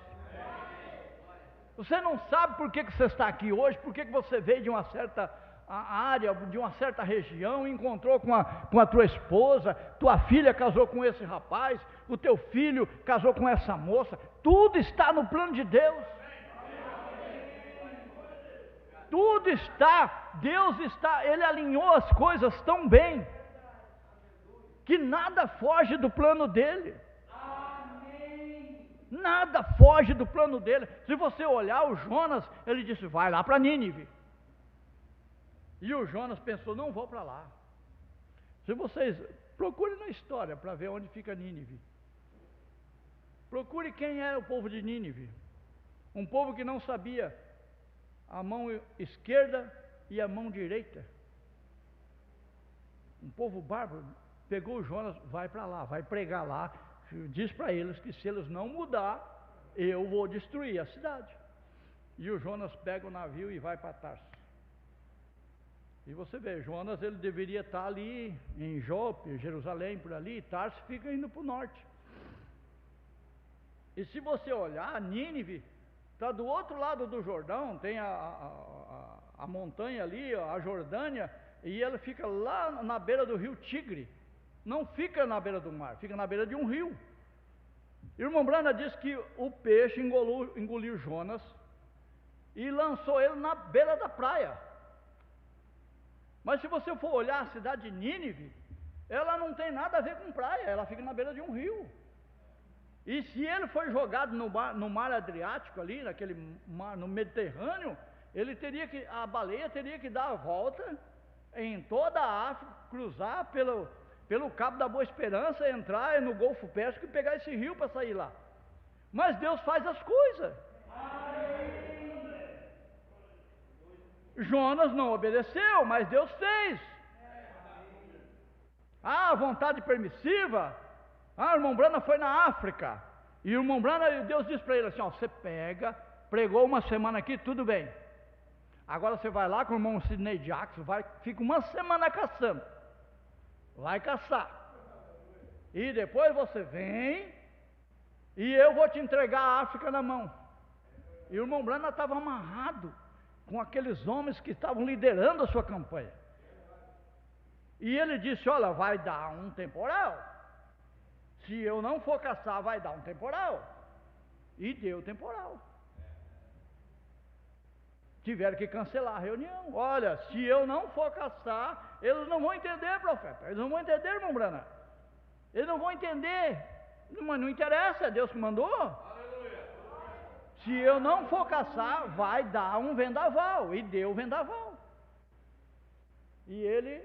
Você não sabe por que você está aqui hoje, por que você veio de uma certa área, de uma certa região, encontrou com a tua esposa, tua filha casou com esse rapaz, o teu filho casou com essa moça, tudo está no plano de Deus. Tudo está, Deus está, Ele alinhou as coisas tão bem, que nada foge do plano dele. Nada foge do plano dele. Se você olhar o Jonas, ele disse, vai lá para Nínive. E o Jonas pensou, não vou para lá. Se vocês, procurem na história para ver onde fica Nínive. Procure quem era o povo de Nínive. Um povo que não sabia a mão esquerda e a mão direita. Um povo bárbaro. Pegou o Jonas, vai para lá, vai pregar lá. Diz para eles que se eles não mudar, eu vou destruir a cidade. E o Jonas pega o navio e vai para Tarso. E você vê, Jonas ele deveria estar ali em Jope, Jerusalém, por ali, e Tarso fica indo para o norte. E se você olhar, Nínive está do outro lado do Jordão, tem a montanha ali, a Jordânia, e ela fica lá na beira do rio Tigre. Não fica na beira do mar, fica na beira de um rio. Irmão Brana diz que o peixe engoliu Jonas e lançou ele na beira da praia. Mas se você for olhar a cidade de Nínive, ela não tem nada a ver com praia, ela fica na beira de um rio. E se ele foi jogado no mar Adriático ali, naquele mar, no Mediterrâneo, a baleia teria que dar a volta em toda a África, cruzar pelo Cabo da Boa Esperança, entrar no Golfo Pérsico e pegar esse rio para sair lá. Mas Deus faz as coisas. Jonas não obedeceu, mas Deus fez. Vontade permissiva. O irmão Brana foi na África. E o irmão Brana, Deus disse para ele assim, você pregou uma semana aqui, tudo bem. Agora você vai lá com o irmão Sidney Jackson, fica uma semana caçando. Vai caçar. E depois você vem e eu vou te entregar a África na mão. E o irmão Brana estava amarrado com aqueles homens que estavam liderando a sua campanha. E ele disse, olha, vai dar um temporal. Se eu não for caçar, vai dar um temporal. E deu temporal. Tiveram que cancelar a reunião. Olha, se eu não for caçar, eles não vão entender, profeta. Eles não vão entender, irmão Brana. Eles não vão entender. Mas não interessa, é Deus que mandou. Aleluia. Se eu não for caçar, vai dar um vendaval. E deu o vendaval. E ele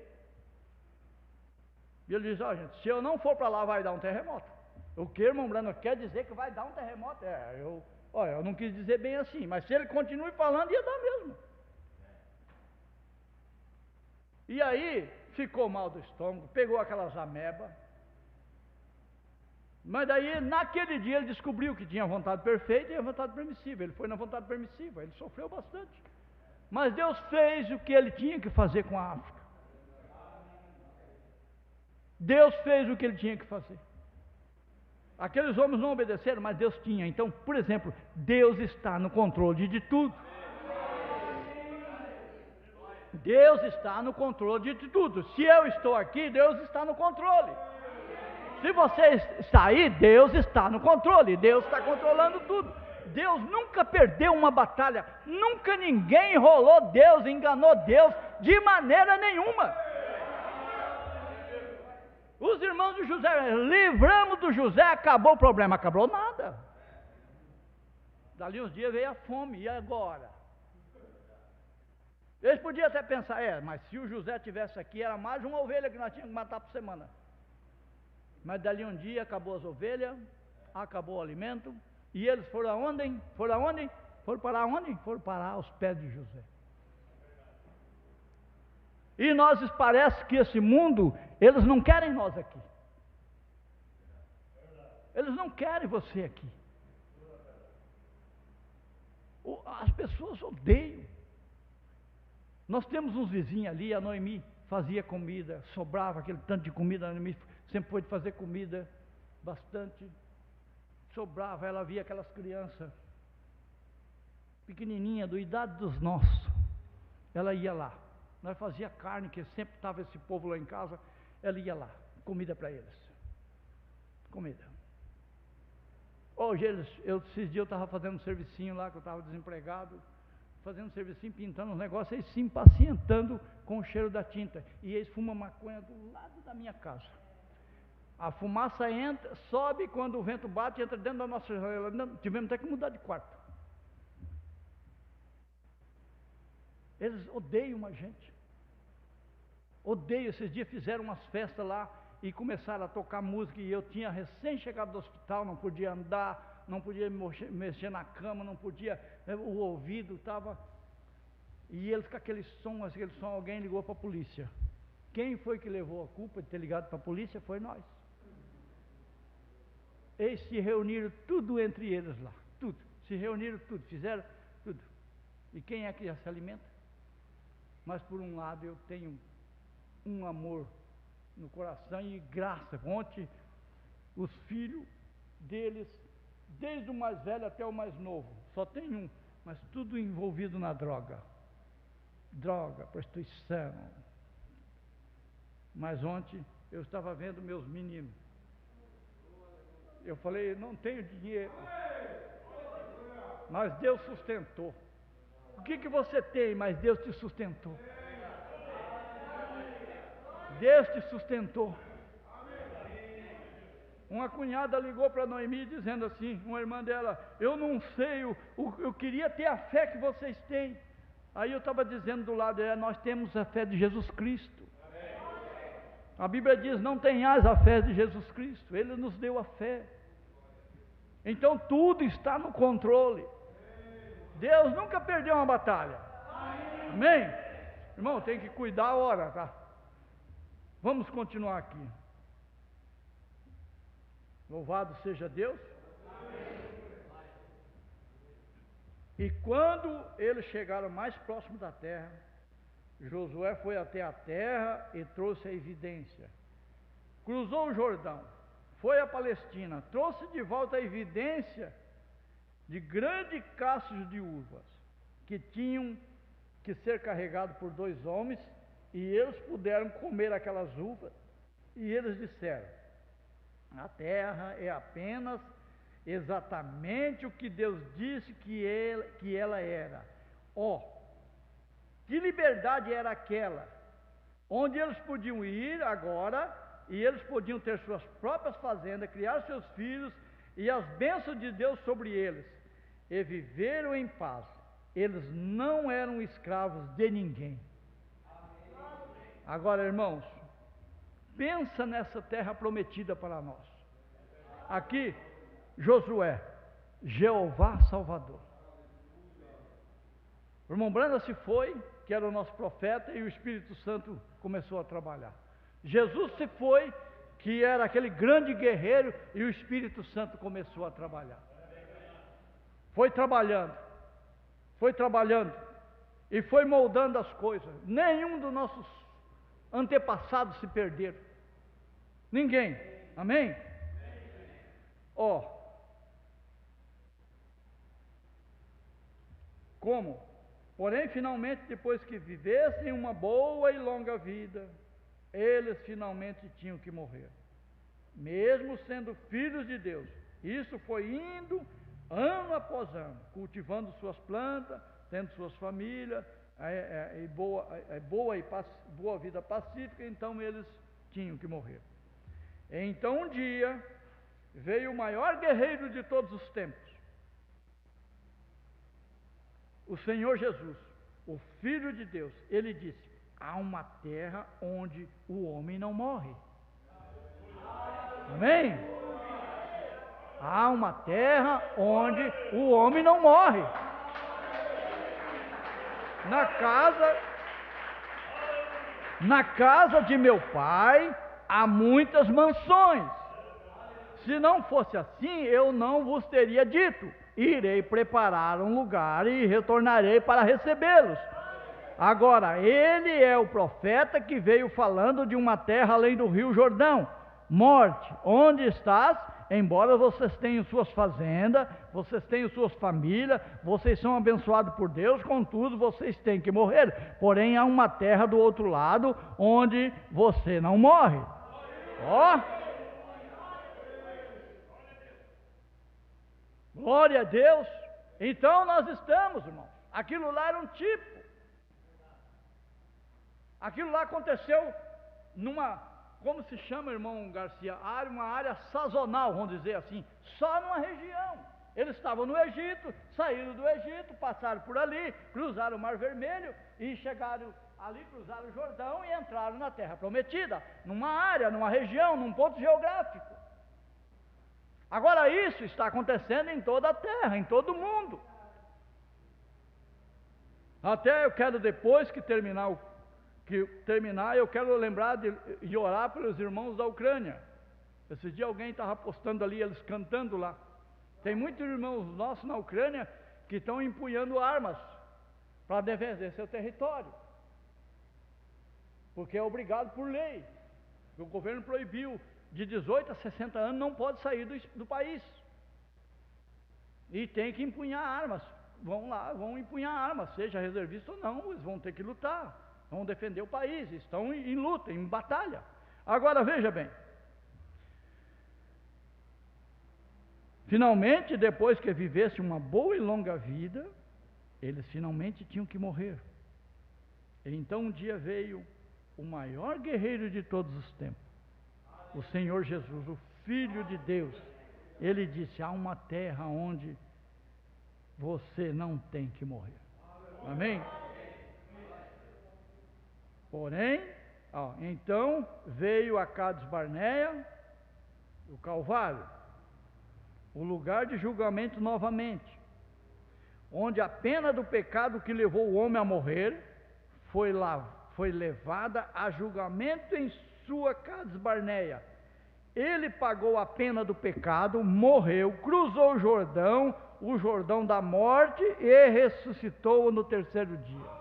diz, gente, se eu não for para lá, vai dar um terremoto. O que, irmão Brana, quer dizer que vai dar um terremoto? Eu não quis dizer bem assim, mas se ele continue falando, ia dar mesmo. E aí, ficou mal do estômago, pegou aquelas amebas. Mas daí, naquele dia, ele descobriu que tinha a vontade perfeita e a vontade permissiva. Ele foi na vontade permissiva, ele sofreu bastante. Mas Deus fez o que ele tinha que fazer com a África. Deus fez o que ele tinha que fazer. Aqueles homens não obedeceram, mas Deus tinha. Então, por exemplo, Deus está no controle de tudo. Deus está no controle de tudo. Se eu estou aqui, Deus está no controle. Se você sair, Deus está no controle. Deus está controlando tudo. Deus nunca perdeu uma batalha. Nunca ninguém enrolou Deus, enganou Deus de maneira nenhuma. Os irmãos de José, livramos do José, acabou o problema. Acabou nada. Dali uns dias veio a fome, e agora? Eles podiam até pensar, mas se o José tivesse aqui, era mais uma ovelha que nós tínhamos que matar por semana. Mas dali um dia acabou as ovelhas, acabou o alimento, e eles foram aonde? Foram aonde? Foram parar onde? Foram parar aos pés de José. E nós parece que esse mundo, eles não querem nós aqui. Eles não querem você aqui. As pessoas odeiam. Nós temos uns vizinhos ali, a Noemi fazia comida, sobrava aquele tanto de comida, a Noemi sempre foi de fazer comida, bastante. Sobrava, ela via aquelas crianças pequenininhas, da idade dos nossos. Ela ia lá. Nós fazia carne, que sempre estava esse povo lá em casa, ela ia lá, comida para eles. Comida. Hoje esses dias eu estava fazendo um servicinho lá, que eu estava desempregado, fazendo serviço, pintando os negócios, eles se impacientando com o cheiro da tinta. E eles fumam maconha do lado da minha casa. A fumaça entra, sobe, quando o vento bate, entra dentro da nossa janela. Tivemos até que mudar de quarto. Eles odeiam a gente. Odeiam. Esses dias fizeram umas festas lá e começaram a tocar música. E eu tinha recém chegado do hospital, não podia andar, não podia mexer na cama, não podia, o ouvido estava. E eles com aquele som, alguém ligou para a polícia. Quem foi que levou a culpa de ter ligado para a polícia? Foi nós. Eles se reuniram tudo entre eles lá, tudo. Se reuniram tudo, fizeram tudo. E quem é que se alimenta? Mas por um lado eu tenho um amor no coração e graça. Ontem os filhos deles, desde o mais velho até o mais novo, só tem um, mas tudo envolvido na droga. Droga, prostituição. Mas ontem eu estava vendo meus meninos. Eu falei, não tenho dinheiro, mas Deus sustentou. O que você tem, mas Deus te sustentou. Deus te sustentou. Uma cunhada ligou para Noemi dizendo assim, uma irmã dela, eu não sei, eu queria ter a fé que vocês têm. Aí eu estava dizendo do lado, nós temos a fé de Jesus Cristo. A Bíblia diz, não tenhais a fé de Jesus Cristo, Ele nos deu a fé. Então tudo está no controle. Deus nunca perdeu uma batalha. Amém? Irmão, tem que cuidar a hora, tá? Vamos continuar aqui. Louvado seja Deus. E quando eles chegaram mais próximo da terra, Josué foi até a terra e trouxe a evidência. Cruzou o Jordão, foi à Palestina, trouxe de volta a evidência de grandes cachos de uvas, que tinham que ser carregados por 2 homens, e eles puderam comer aquelas uvas, e eles disseram, a terra é apenas exatamente o que Deus disse que ela era. Que liberdade era aquela, onde eles podiam ir agora, e eles podiam ter suas próprias fazendas, criar seus filhos, e as bênçãos de Deus sobre eles, e viveram em paz. Eles não eram escravos de ninguém. Agora, irmãos, pensa nessa terra prometida para nós. Aqui, Josué, Jeová Salvador. O irmão Branda se foi, que era o nosso profeta, e o Espírito Santo começou a trabalhar. Jesus se foi, que era aquele grande guerreiro, e o Espírito Santo começou a trabalhar. Foi trabalhando, e foi moldando as coisas. Nenhum dos nossos antepassados se perderam. Ninguém. Amém? Como? Porém, finalmente, depois que vivessem uma boa e longa vida, eles finalmente tinham que morrer. Mesmo sendo filhos de Deus. Isso foi indo ano após ano, cultivando suas plantas, tendo suas famílias, boa vida pacífica, então eles tinham que morrer. Então um dia veio o maior guerreiro de todos os tempos, o Senhor Jesus, o Filho de Deus. Ele disse, há uma terra onde o homem não morre. Amém? Há uma terra onde o homem não morre. Na casa de meu pai há muitas mansões. Se não fosse assim, eu não vos teria dito, irei preparar um lugar e retornarei para recebê-los. Agora, ele é o profeta que veio falando de uma terra além do rio Jordão. Morte, onde estás? Embora vocês tenham suas fazendas, vocês tenham suas famílias, vocês são abençoados por Deus, contudo vocês têm que morrer. Porém há uma terra do outro lado, onde você não morre. Glória a Deus. Então nós estamos, irmãos, Aquilo lá era um tipo. Aquilo lá aconteceu numa, como se chama, irmão Garcia, uma área sazonal, vamos dizer assim, só numa região. Eles estavam no Egito, saíram do Egito, passaram por ali, cruzaram o Mar Vermelho e chegaram ali, cruzaram o Jordão e entraram na Terra Prometida, numa área, numa região, num ponto geográfico. Agora isso está acontecendo em toda a Terra, em todo o mundo. Até eu quero, depois que terminar, eu quero lembrar de orar pelos irmãos da Ucrânia. Esse dia alguém estava postando ali, eles cantando lá. Tem muitos irmãos nossos na Ucrânia que estão empunhando armas para defender seu território, porque é obrigado por lei. O governo proibiu, de 18 a 60 anos não pode sair do país, e tem que empunhar armas. Vão lá, vão empunhar armas, seja reservista ou não, eles vão ter que lutar, vão defender o país, estão em luta, em batalha. Agora veja bem, finalmente, depois que vivesse uma boa e longa vida, eles finalmente tinham que morrer. Então um dia veio o maior guerreiro de todos os tempos, o Senhor Jesus, o Filho de Deus. Ele disse: há uma terra onde você não tem que morrer. Amém? Porém, então veio a Cades Barneia, o Calvário, o lugar de julgamento novamente, onde a pena do pecado que levou o homem a morrer foi levada a julgamento em sua Cades Barneia. Ele pagou a pena do pecado, morreu, cruzou o Jordão da morte, e ressuscitou no terceiro dia.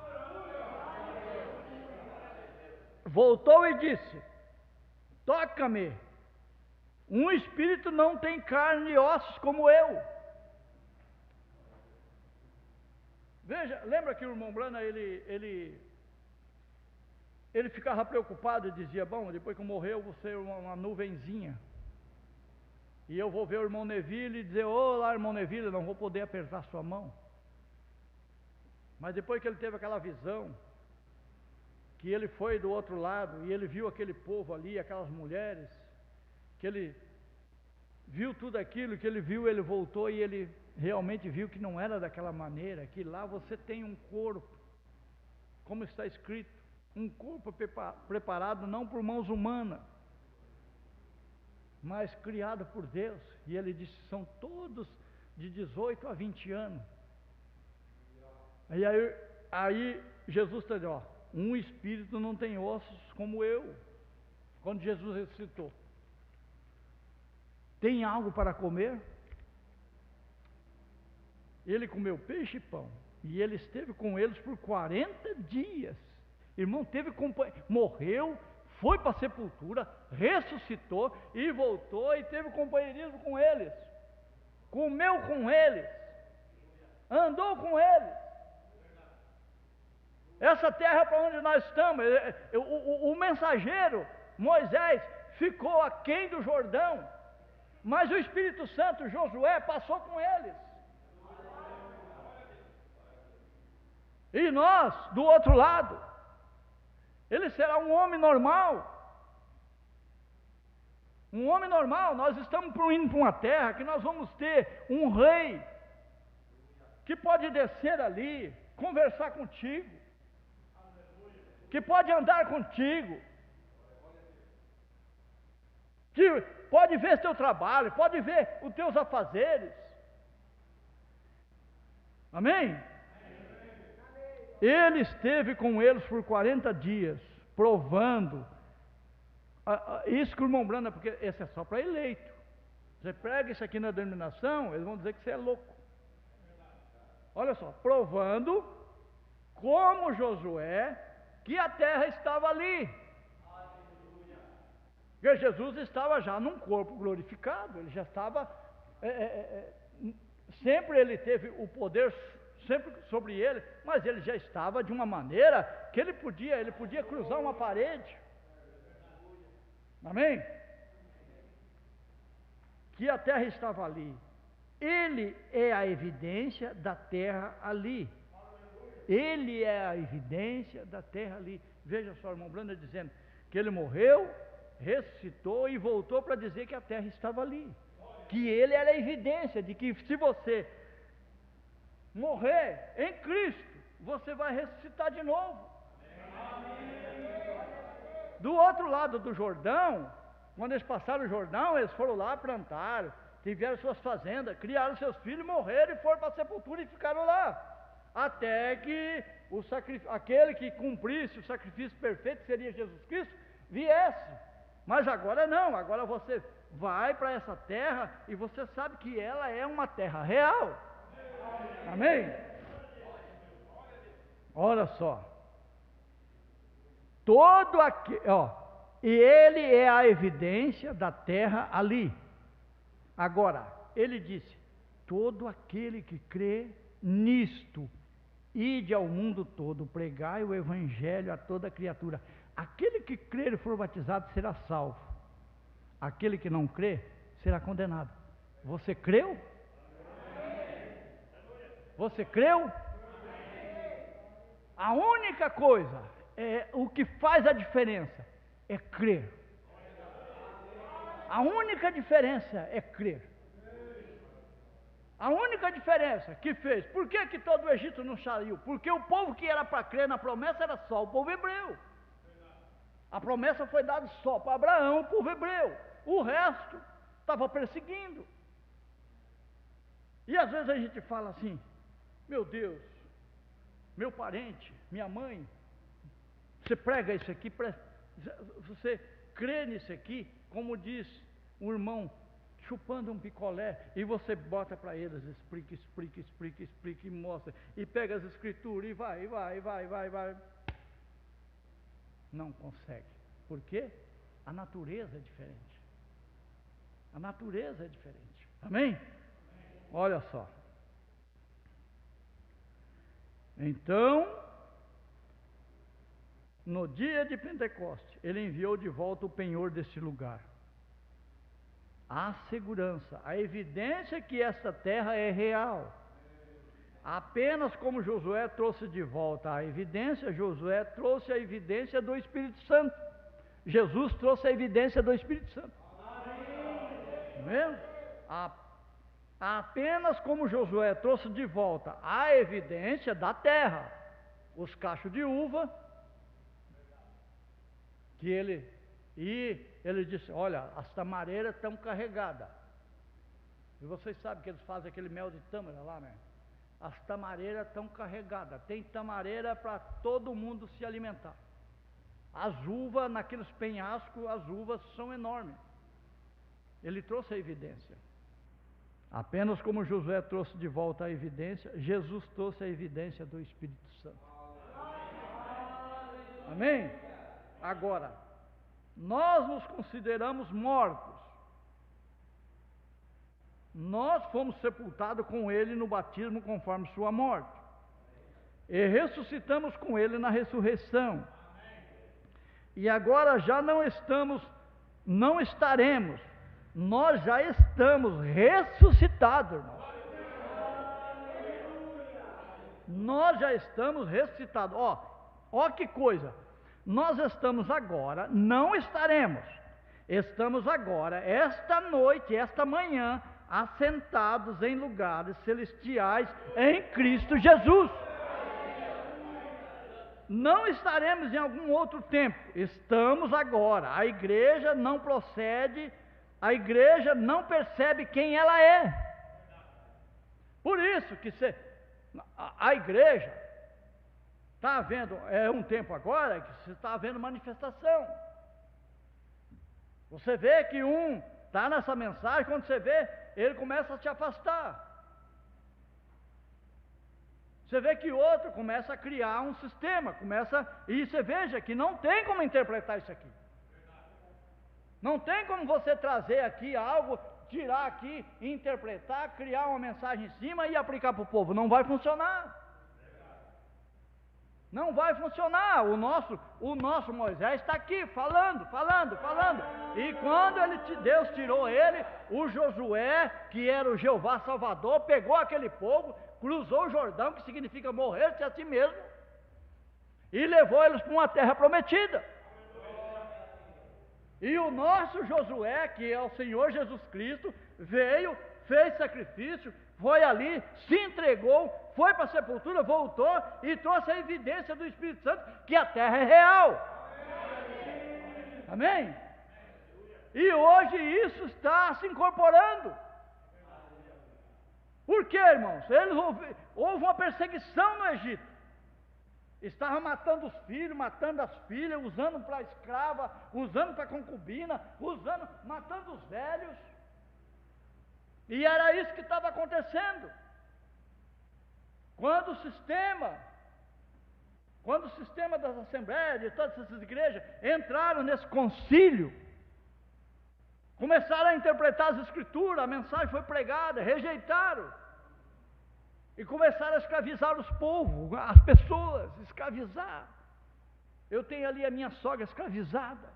Voltou e disse: toca-me. Um espírito não tem carne e ossos como eu. Veja, lembra que o irmão Brana, ele ficava preocupado e dizia: bom, depois que eu morrer eu vou ser uma nuvenzinha, e eu vou ver o irmão Neville e dizer: olá, irmão Neville, eu não vou poder apertar sua mão. Mas depois que ele teve aquela visão, que ele foi do outro lado, e ele viu aquele povo ali, aquelas mulheres, que ele viu tudo aquilo que ele viu, ele voltou e ele realmente viu que não era daquela maneira, que lá você tem um corpo, como está escrito, um corpo preparado não por mãos humanas, mas criado por Deus. E ele disse: são todos de 18 a 20 anos. E aí Jesus está dizendo: um espírito não tem ossos como eu. Quando Jesus ressuscitou, tem algo para comer? Ele comeu peixe e pão, e ele esteve com eles por 40 dias. Irmão, teve companhia, morreu, foi para a sepultura, ressuscitou e voltou e teve companheirismo com eles, comeu com eles, andou com eles. Essa terra para onde nós estamos, o mensageiro Moisés ficou aquém do Jordão, mas o Espírito Santo, Josué, passou com eles. E nós, do outro lado, ele será um homem normal. Um homem normal. Nós estamos indo para uma terra que nós vamos ter um rei que pode descer ali, conversar contigo, que pode andar contigo, que pode ver teu trabalho, pode ver os teus afazeres. Amém? Ele esteve com eles por 40 dias, provando. Isso que o irmão Brana, porque esse é só para eleito. Você prega isso aqui na denominação, eles vão dizer que você é louco. Olha só, provando, como Josué, que a terra estava ali. Porque Jesus estava já num corpo glorificado, ele já estava, sempre ele teve o poder sempre sobre ele, mas ele já estava de uma maneira que ele podia cruzar uma parede. Amém? Que a terra estava ali. Ele é a evidência da terra ali. Ele é a evidência da terra ali. Veja só, o irmão Branda dizendo que ele morreu, ressuscitou e voltou para dizer que a terra estava ali. Que ele era a evidência de que se você morrer em Cristo, você vai ressuscitar de novo. Do outro lado do Jordão, quando eles passaram o Jordão, eles foram lá, plantaram, tiveram suas fazendas, criaram seus filhos, morreram e foram para a sepultura e ficaram lá. Até que aquele que cumprisse o sacrifício perfeito, que seria Jesus Cristo, viesse. Mas agora não, agora você vai para essa terra e você sabe que ela é uma terra real. Amém? Olha só. Todo aquele, e ele é a evidência da terra ali. Agora, ele disse: todo aquele que crê nisto, ide ao mundo todo, pregai o evangelho a toda criatura. Aquele que crer e for batizado será salvo. Aquele que não crê será condenado. Você creu? Você creu? A única coisa, o que faz a diferença é crer. A única diferença é crer. A única diferença que fez, por que todo o Egito não saiu? Porque o povo que era para crer na promessa era só o povo hebreu. A promessa foi dada só para Abraão, o povo hebreu. O resto estava perseguindo. E às vezes a gente fala assim: meu Deus, meu parente, minha mãe, você prega isso aqui, você crê nisso aqui, como diz o irmão, chupando um picolé, e você bota para eles, explica e mostra, e pega as escrituras e vai. Não consegue. Por quê? A natureza é diferente. A natureza é diferente. Amém? Olha só. Então, no dia de Pentecostes, ele enviou de volta o penhor deste lugar. A segurança, a evidência que esta terra é real. Apenas como Josué trouxe de volta a evidência, Josué trouxe a evidência do Espírito Santo. Jesus trouxe a evidência do Espírito Santo. Amém? Apenas como Josué trouxe de volta a evidência da terra, os cachos de uva, que ele disse: olha, as tamareiras estão carregadas. E vocês sabem que eles fazem aquele mel de tâmara lá, né? As tamareiras estão carregadas. Tem tamareira para todo mundo se alimentar. As uvas, naqueles penhascos, as uvas são enormes. Ele trouxe a evidência. Apenas como Josué trouxe de volta a evidência, Jesus trouxe a evidência do Espírito Santo. Amém? Agora, nós nos consideramos mortos. Nós fomos sepultados com Ele no batismo conforme sua morte. E ressuscitamos com Ele na ressurreição. E agora já não estaremos. Nós já estamos ressuscitados, irmãos. Nós já estamos ressuscitados. Ó que coisa. Nós estamos agora, não estaremos. Estamos agora, esta noite, esta manhã, assentados em lugares celestiais em Cristo Jesus. Não estaremos em algum outro tempo. Estamos agora. A igreja não procede. A igreja não percebe quem ela é. Por isso que a igreja está havendo, um tempo agora que você está havendo manifestação. Você vê que um está nessa mensagem, quando você vê, ele começa a se afastar. Você vê que outro começa a criar um sistema, e você veja que não tem como interpretar isso aqui. Não tem como você trazer aqui algo, tirar aqui, interpretar, criar uma mensagem em cima e aplicar para o povo. Não vai funcionar. Não vai funcionar. O nosso Moisés está aqui falando. E quando Deus tirou ele, o Josué, que era o Jeová Salvador, pegou aquele povo, cruzou o Jordão, que significa morrer-se a si mesmo, e levou eles para uma terra prometida. E o nosso Josué, que é o Senhor Jesus Cristo, veio, fez sacrifício, foi ali, se entregou, foi para a sepultura, voltou e trouxe a evidência do Espírito Santo que a terra é real. Amém? E hoje isso está se incorporando. Por quê, irmãos? Houve uma perseguição no Egito. Estava matando os filhos, matando as filhas, usando para escrava, usando para concubina, matando os velhos. E era isso que estava acontecendo. Quando o sistema das assembleias, de todas essas igrejas, entraram nesse concílio, começaram a interpretar as escrituras, a mensagem foi pregada, rejeitaram. E começaram a escravizar os povos, as pessoas, escravizar. Eu tenho ali a minha sogra escravizada.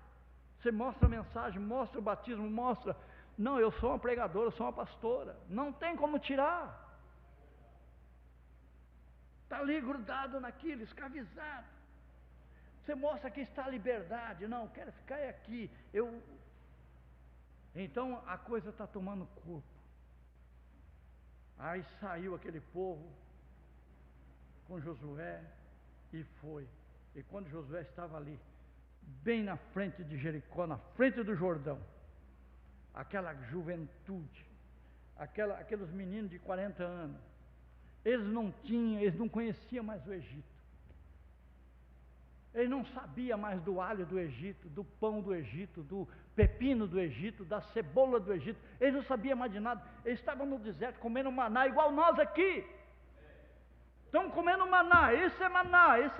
Você mostra a mensagem, mostra o batismo, mostra. Não, eu sou uma pregadora, eu sou uma pastora. Não tem como tirar. Está ali grudado naquilo, escravizado. Você mostra que está a liberdade. Não, quero ficar aqui. Então a coisa está tomando corpo. Aí saiu aquele povo com Josué e foi. E quando Josué estava ali, bem na frente de Jericó, na frente do Jordão, aquela juventude, aqueles meninos de 40 anos, eles não conheciam mais o Egito. Eles não sabiam mais do alho do Egito, do pão do Egito, do pepino do Egito, da cebola do Egito. Eles não sabiam mais de nada. Eles estavam no deserto comendo maná, igual nós aqui. Estão comendo maná, esse é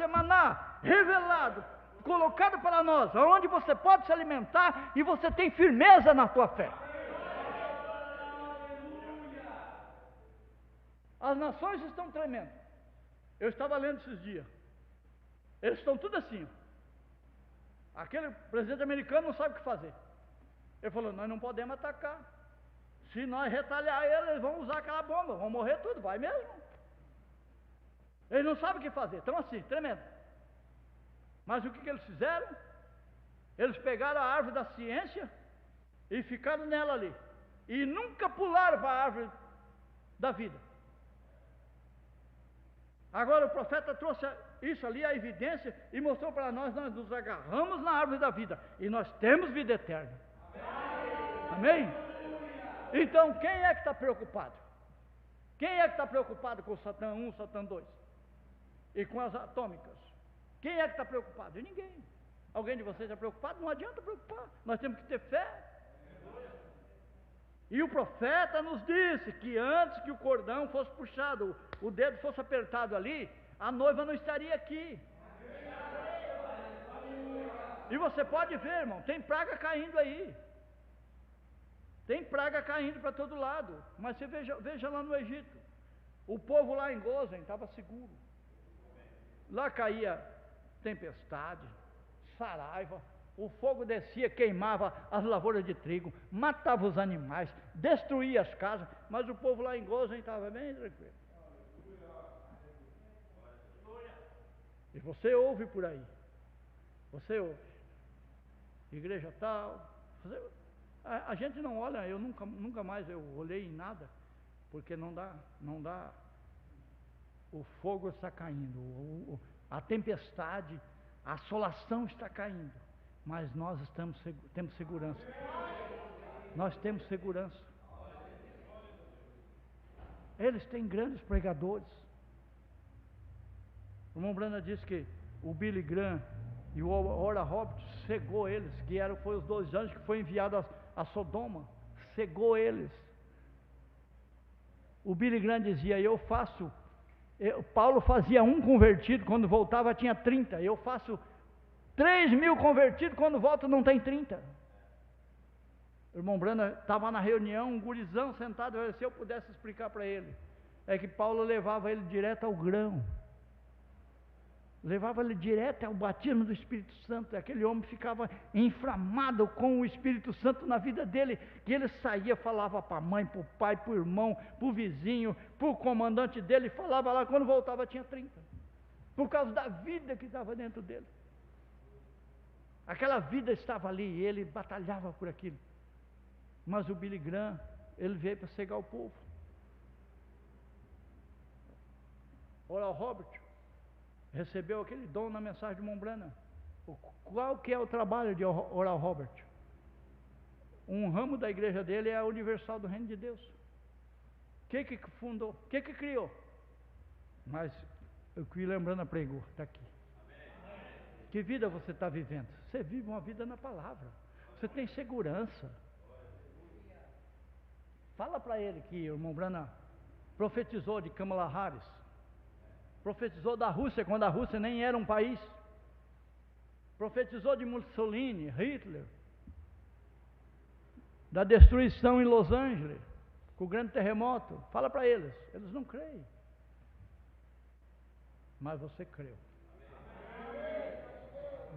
maná, revelado, colocado para nós, onde você pode se alimentar e você tem firmeza na tua fé. As nações estão tremendo. Eu estava lendo esses dias. Eles estão tudo assim. Aquele presidente americano não sabe o que fazer. Ele falou, nós não podemos atacar. Se nós retalhar eles vão usar aquela bomba, vão morrer tudo, vai mesmo. Eles não sabem o que fazer, estão assim, tremendo. Mas o que eles fizeram? Eles pegaram a árvore da ciência e ficaram nela ali. E nunca pularam para a árvore da vida. Agora o profeta trouxe isso ali, a evidência, e mostrou para nós nos agarramos na árvore da vida, e nós temos vida eterna. Amém? Então, quem é que está preocupado? Quem é que está preocupado com o Satã 1, Satã 2? E com as atômicas? Quem é que está preocupado? Ninguém. Alguém de vocês está preocupado? Não adianta preocupar, nós temos que ter fé. E o profeta nos disse que antes que o cordão fosse puxado, o dedo fosse apertado ali, a noiva não estaria aqui. E você pode ver, irmão, tem praga caindo aí. Tem praga caindo para todo lado. Mas você veja lá no Egito. O povo lá em Gozen estava seguro. Lá caía tempestade, saraiva. O fogo descia, queimava as lavouras de trigo, matava os animais, destruía as casas, mas o povo lá em Gozen estava bem tranquilo. E você ouve por aí, você ouve, igreja tal, a gente não olha, eu nunca mais eu olhei em nada, porque não dá, o fogo está caindo, a tempestade, a assolação está caindo. Mas nós temos segurança. Nós temos segurança. Eles têm grandes pregadores. O irmão Brana disse que o Billy Graham e o Oral Roberts cegou eles, que foi os 2 anjos que foi enviado a Sodoma, cegou eles. O Billy Graham dizia, Paulo fazia 1 convertido, quando voltava tinha 30, eu faço 3.000 convertidos, quando volta não tem 30. O irmão Brana estava na reunião, um gurizão sentado, se eu pudesse explicar para ele, é que Paulo levava ele direto ao grão. levava ele direto ao batismo do Espírito Santo. Aquele homem ficava inflamado com o Espírito Santo na vida dele, que ele saía, falava para a mãe, para o pai, para o irmão, para o vizinho, para o comandante dele, falava lá, quando voltava tinha 30, por causa da vida que estava dentro dele. Aquela vida estava ali e ele batalhava por aquilo. Mas o Billy Graham, ele veio para cegar o povo. Oral Robert recebeu aquele dom na mensagem de Mombrana. Qual que é o trabalho de Oral Robert? Um ramo da igreja dele é a Universal do Reino de Deus. O que fundou? O que criou? Mas o que Lembrana pregou, está aqui. Que vida você está vivendo? Você vive uma vida na palavra. Você tem segurança. Fala para ele que o irmão Brana profetizou de Kamala Harris. Profetizou da Rússia, quando a Rússia nem era um país. Profetizou de Mussolini, Hitler. Da destruição em Los Angeles, com o grande terremoto. Fala para eles. Eles não creem. Mas você creu.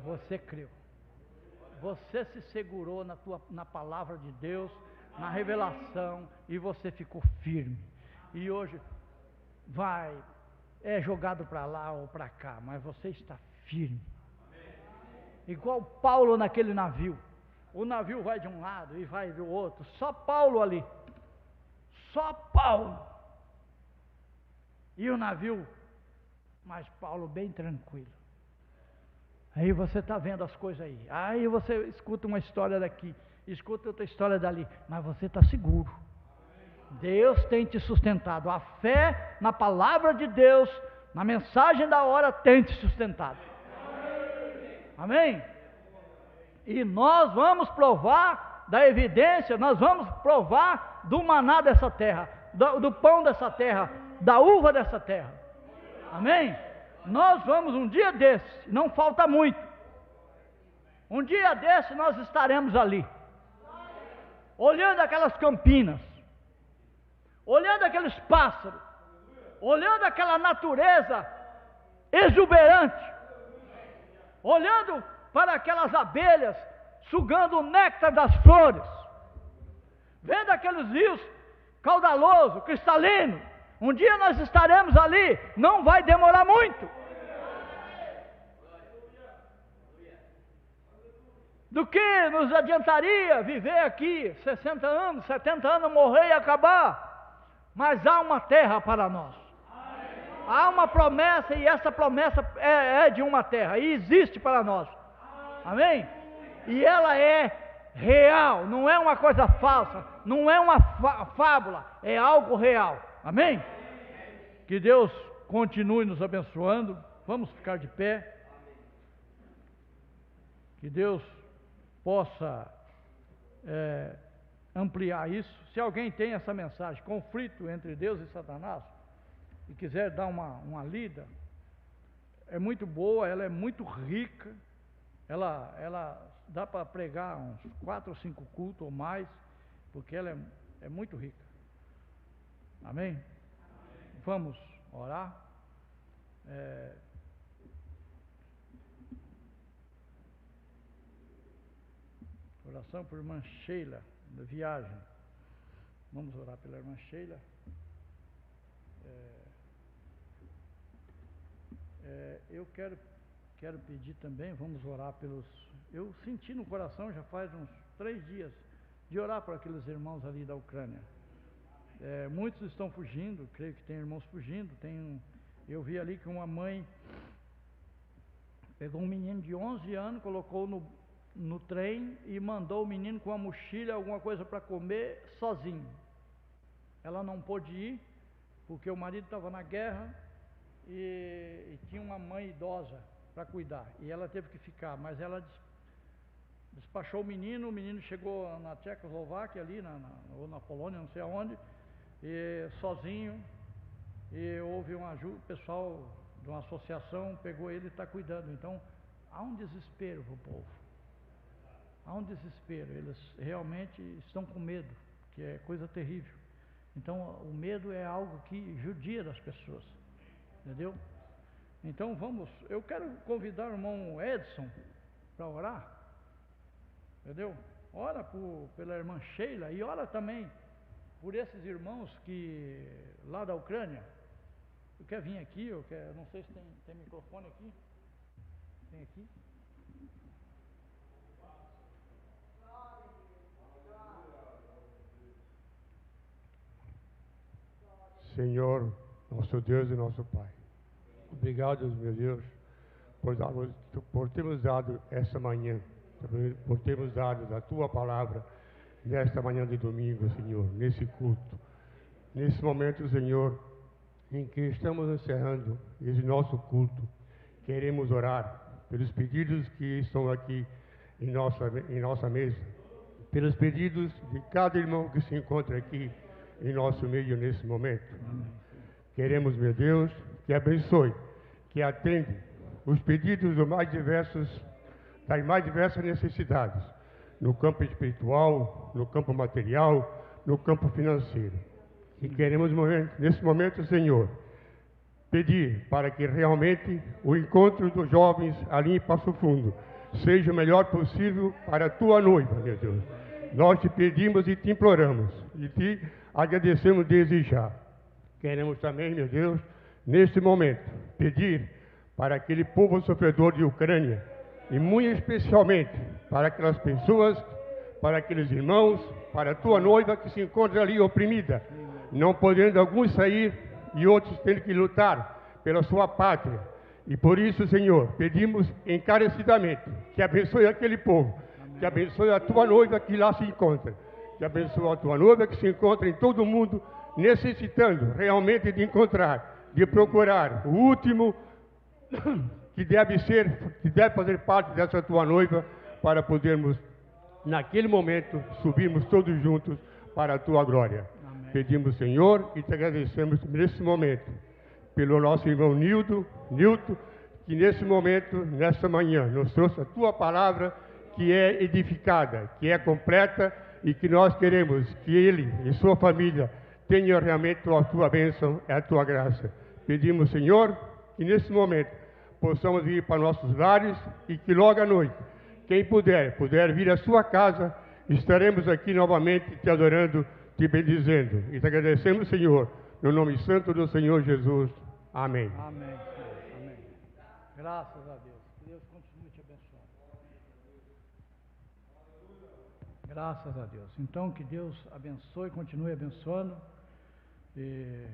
Você creu. Você se segurou na palavra de Deus, na revelação, e você ficou firme. E hoje é jogado para lá ou para cá, mas você está firme. Igual Paulo naquele navio. O navio vai de um lado e vai do outro. Só Paulo ali. Só Paulo. E o navio, mas Paulo bem tranquilo. Aí você está vendo as coisas aí. Aí você escuta uma história daqui, escuta outra história dali, mas você está seguro. Deus tem te sustentado. A fé na palavra de Deus, na mensagem da hora, tem te sustentado. Amém? E nós vamos provar da evidência, nós vamos provar do maná dessa terra, do pão dessa terra, da uva dessa terra. Amém? Nós vamos um dia desse, não falta muito. Um dia desse nós estaremos ali, olhando aquelas campinas, olhando aqueles pássaros, olhando aquela natureza exuberante, olhando para aquelas abelhas sugando o néctar das flores, vendo aqueles rios caudalosos, cristalinos. Um dia nós estaremos ali, não vai demorar muito. Do que nos adiantaria viver aqui 60 anos, 70 anos, morrer e acabar? Mas há uma terra para nós. Há uma promessa, e essa promessa é de uma terra, e existe para nós. Amém? E ela é real, não é uma coisa falsa, não é uma fábula, é algo real. Amém? Que Deus continue nos abençoando. Vamos ficar de pé. Que Deus possa ampliar isso. Se alguém tem essa mensagem, conflito entre Deus e Satanás, e quiser dar uma lida, é muito boa, ela é muito rica, ela dá para pregar uns 4 ou 5 cultos ou mais, porque ela é muito rica. Amém? Vamos orar. Oração por irmã Sheila, da viagem. Vamos orar pela irmã Sheila. Eu quero pedir também, vamos orar pelos... Eu senti no coração, já faz uns 3 dias, de orar por aqueles irmãos ali da Ucrânia. Muitos estão fugindo, creio que tem irmãos fugindo. Eu vi ali que uma mãe pegou um menino de 11 anos, colocou no trem e mandou o menino com a mochila, alguma coisa para comer, sozinho. Ela não pôde ir, porque o marido estava na guerra e tinha uma mãe idosa para cuidar, e ela teve que ficar, mas ela despachou o menino chegou na Tchecoslováquia ali, ou na Polônia, não sei aonde, e sozinho, e houve uma ajuda, o pessoal de uma associação pegou ele e está cuidando. Então há um desespero para o povo, há um desespero, eles realmente estão com medo, que é coisa terrível. Então o medo é algo que judia das pessoas, entendeu? Então vamos, eu quero convidar o irmão Edson para orar, entendeu? Ora pela irmã Sheila e ora também por esses irmãos que lá da Ucrânia. Eu quero vir aqui, não sei se tem microfone aqui. Tem aqui? Senhor, nosso Deus e nosso Pai, obrigado, meu Deus, por termos dado essa manhã, por termos dado a Tua palavra nesta manhã de domingo, Senhor, nesse culto. Nesse momento, Senhor, em que estamos encerrando esse nosso culto, queremos orar pelos pedidos que estão aqui em nossa mesa, pelos pedidos de cada irmão que se encontra aqui em nosso meio nesse momento. Queremos, meu Deus, que abençoe, que atende os pedidos das mais diversas necessidades, no campo espiritual, no campo material, no campo financeiro. E queremos, nesse momento, Senhor, pedir para que realmente o encontro dos jovens ali em Passo Fundo seja o melhor possível para a Tua noiva, meu Deus. Nós te pedimos e te imploramos, e te agradecemos desde já. Queremos também, meu Deus, neste momento, pedir para aquele povo sofredor de Ucrânia, e muito especialmente para aquelas pessoas, para aqueles irmãos, para a Tua noiva que se encontra ali oprimida, não podendo alguns sair e outros tendo que lutar pela sua pátria. E por isso, Senhor, pedimos encarecidamente que abençoe aquele povo, que abençoe a Tua noiva que lá se encontra, que abençoe a Tua noiva que se encontra em todo o mundo, necessitando realmente de encontrar, de procurar o último que deve fazer parte dessa Tua noiva, para podermos, naquele momento, subirmos todos juntos para a Tua glória. Amém. Pedimos, Senhor, e te agradecemos nesse momento, pelo nosso irmão Nilton, que nesse momento, nessa manhã, nos trouxe a Tua palavra, que é edificada, que é completa, e que nós queremos que ele e sua família tenham realmente a Tua bênção e a Tua graça. Pedimos, Senhor, que nesse momento possamos ir para nossos lares e que logo à noite, quem puder vir à sua casa, estaremos aqui novamente te adorando, te bendizendo. E te agradecemos, Senhor, no nome santo do Senhor Jesus. Amém. Amém, Senhor. Amém. Graças a Deus. Que Deus continue te abençoando. Graças a Deus. Então, que Deus abençoe, continue abençoando. E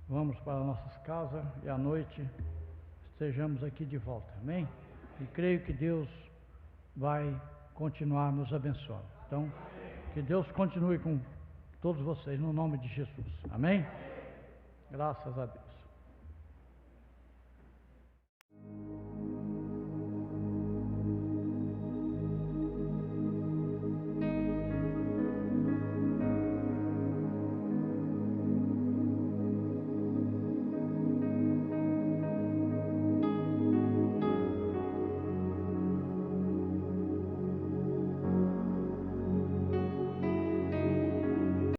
vamos para nossas casas e à noite estejamos aqui de volta. Amém? E creio que Deus vai continuar nos abençoando. Então, que Deus continue com todos vocês, no nome de Jesus. Amém? Graças a Deus.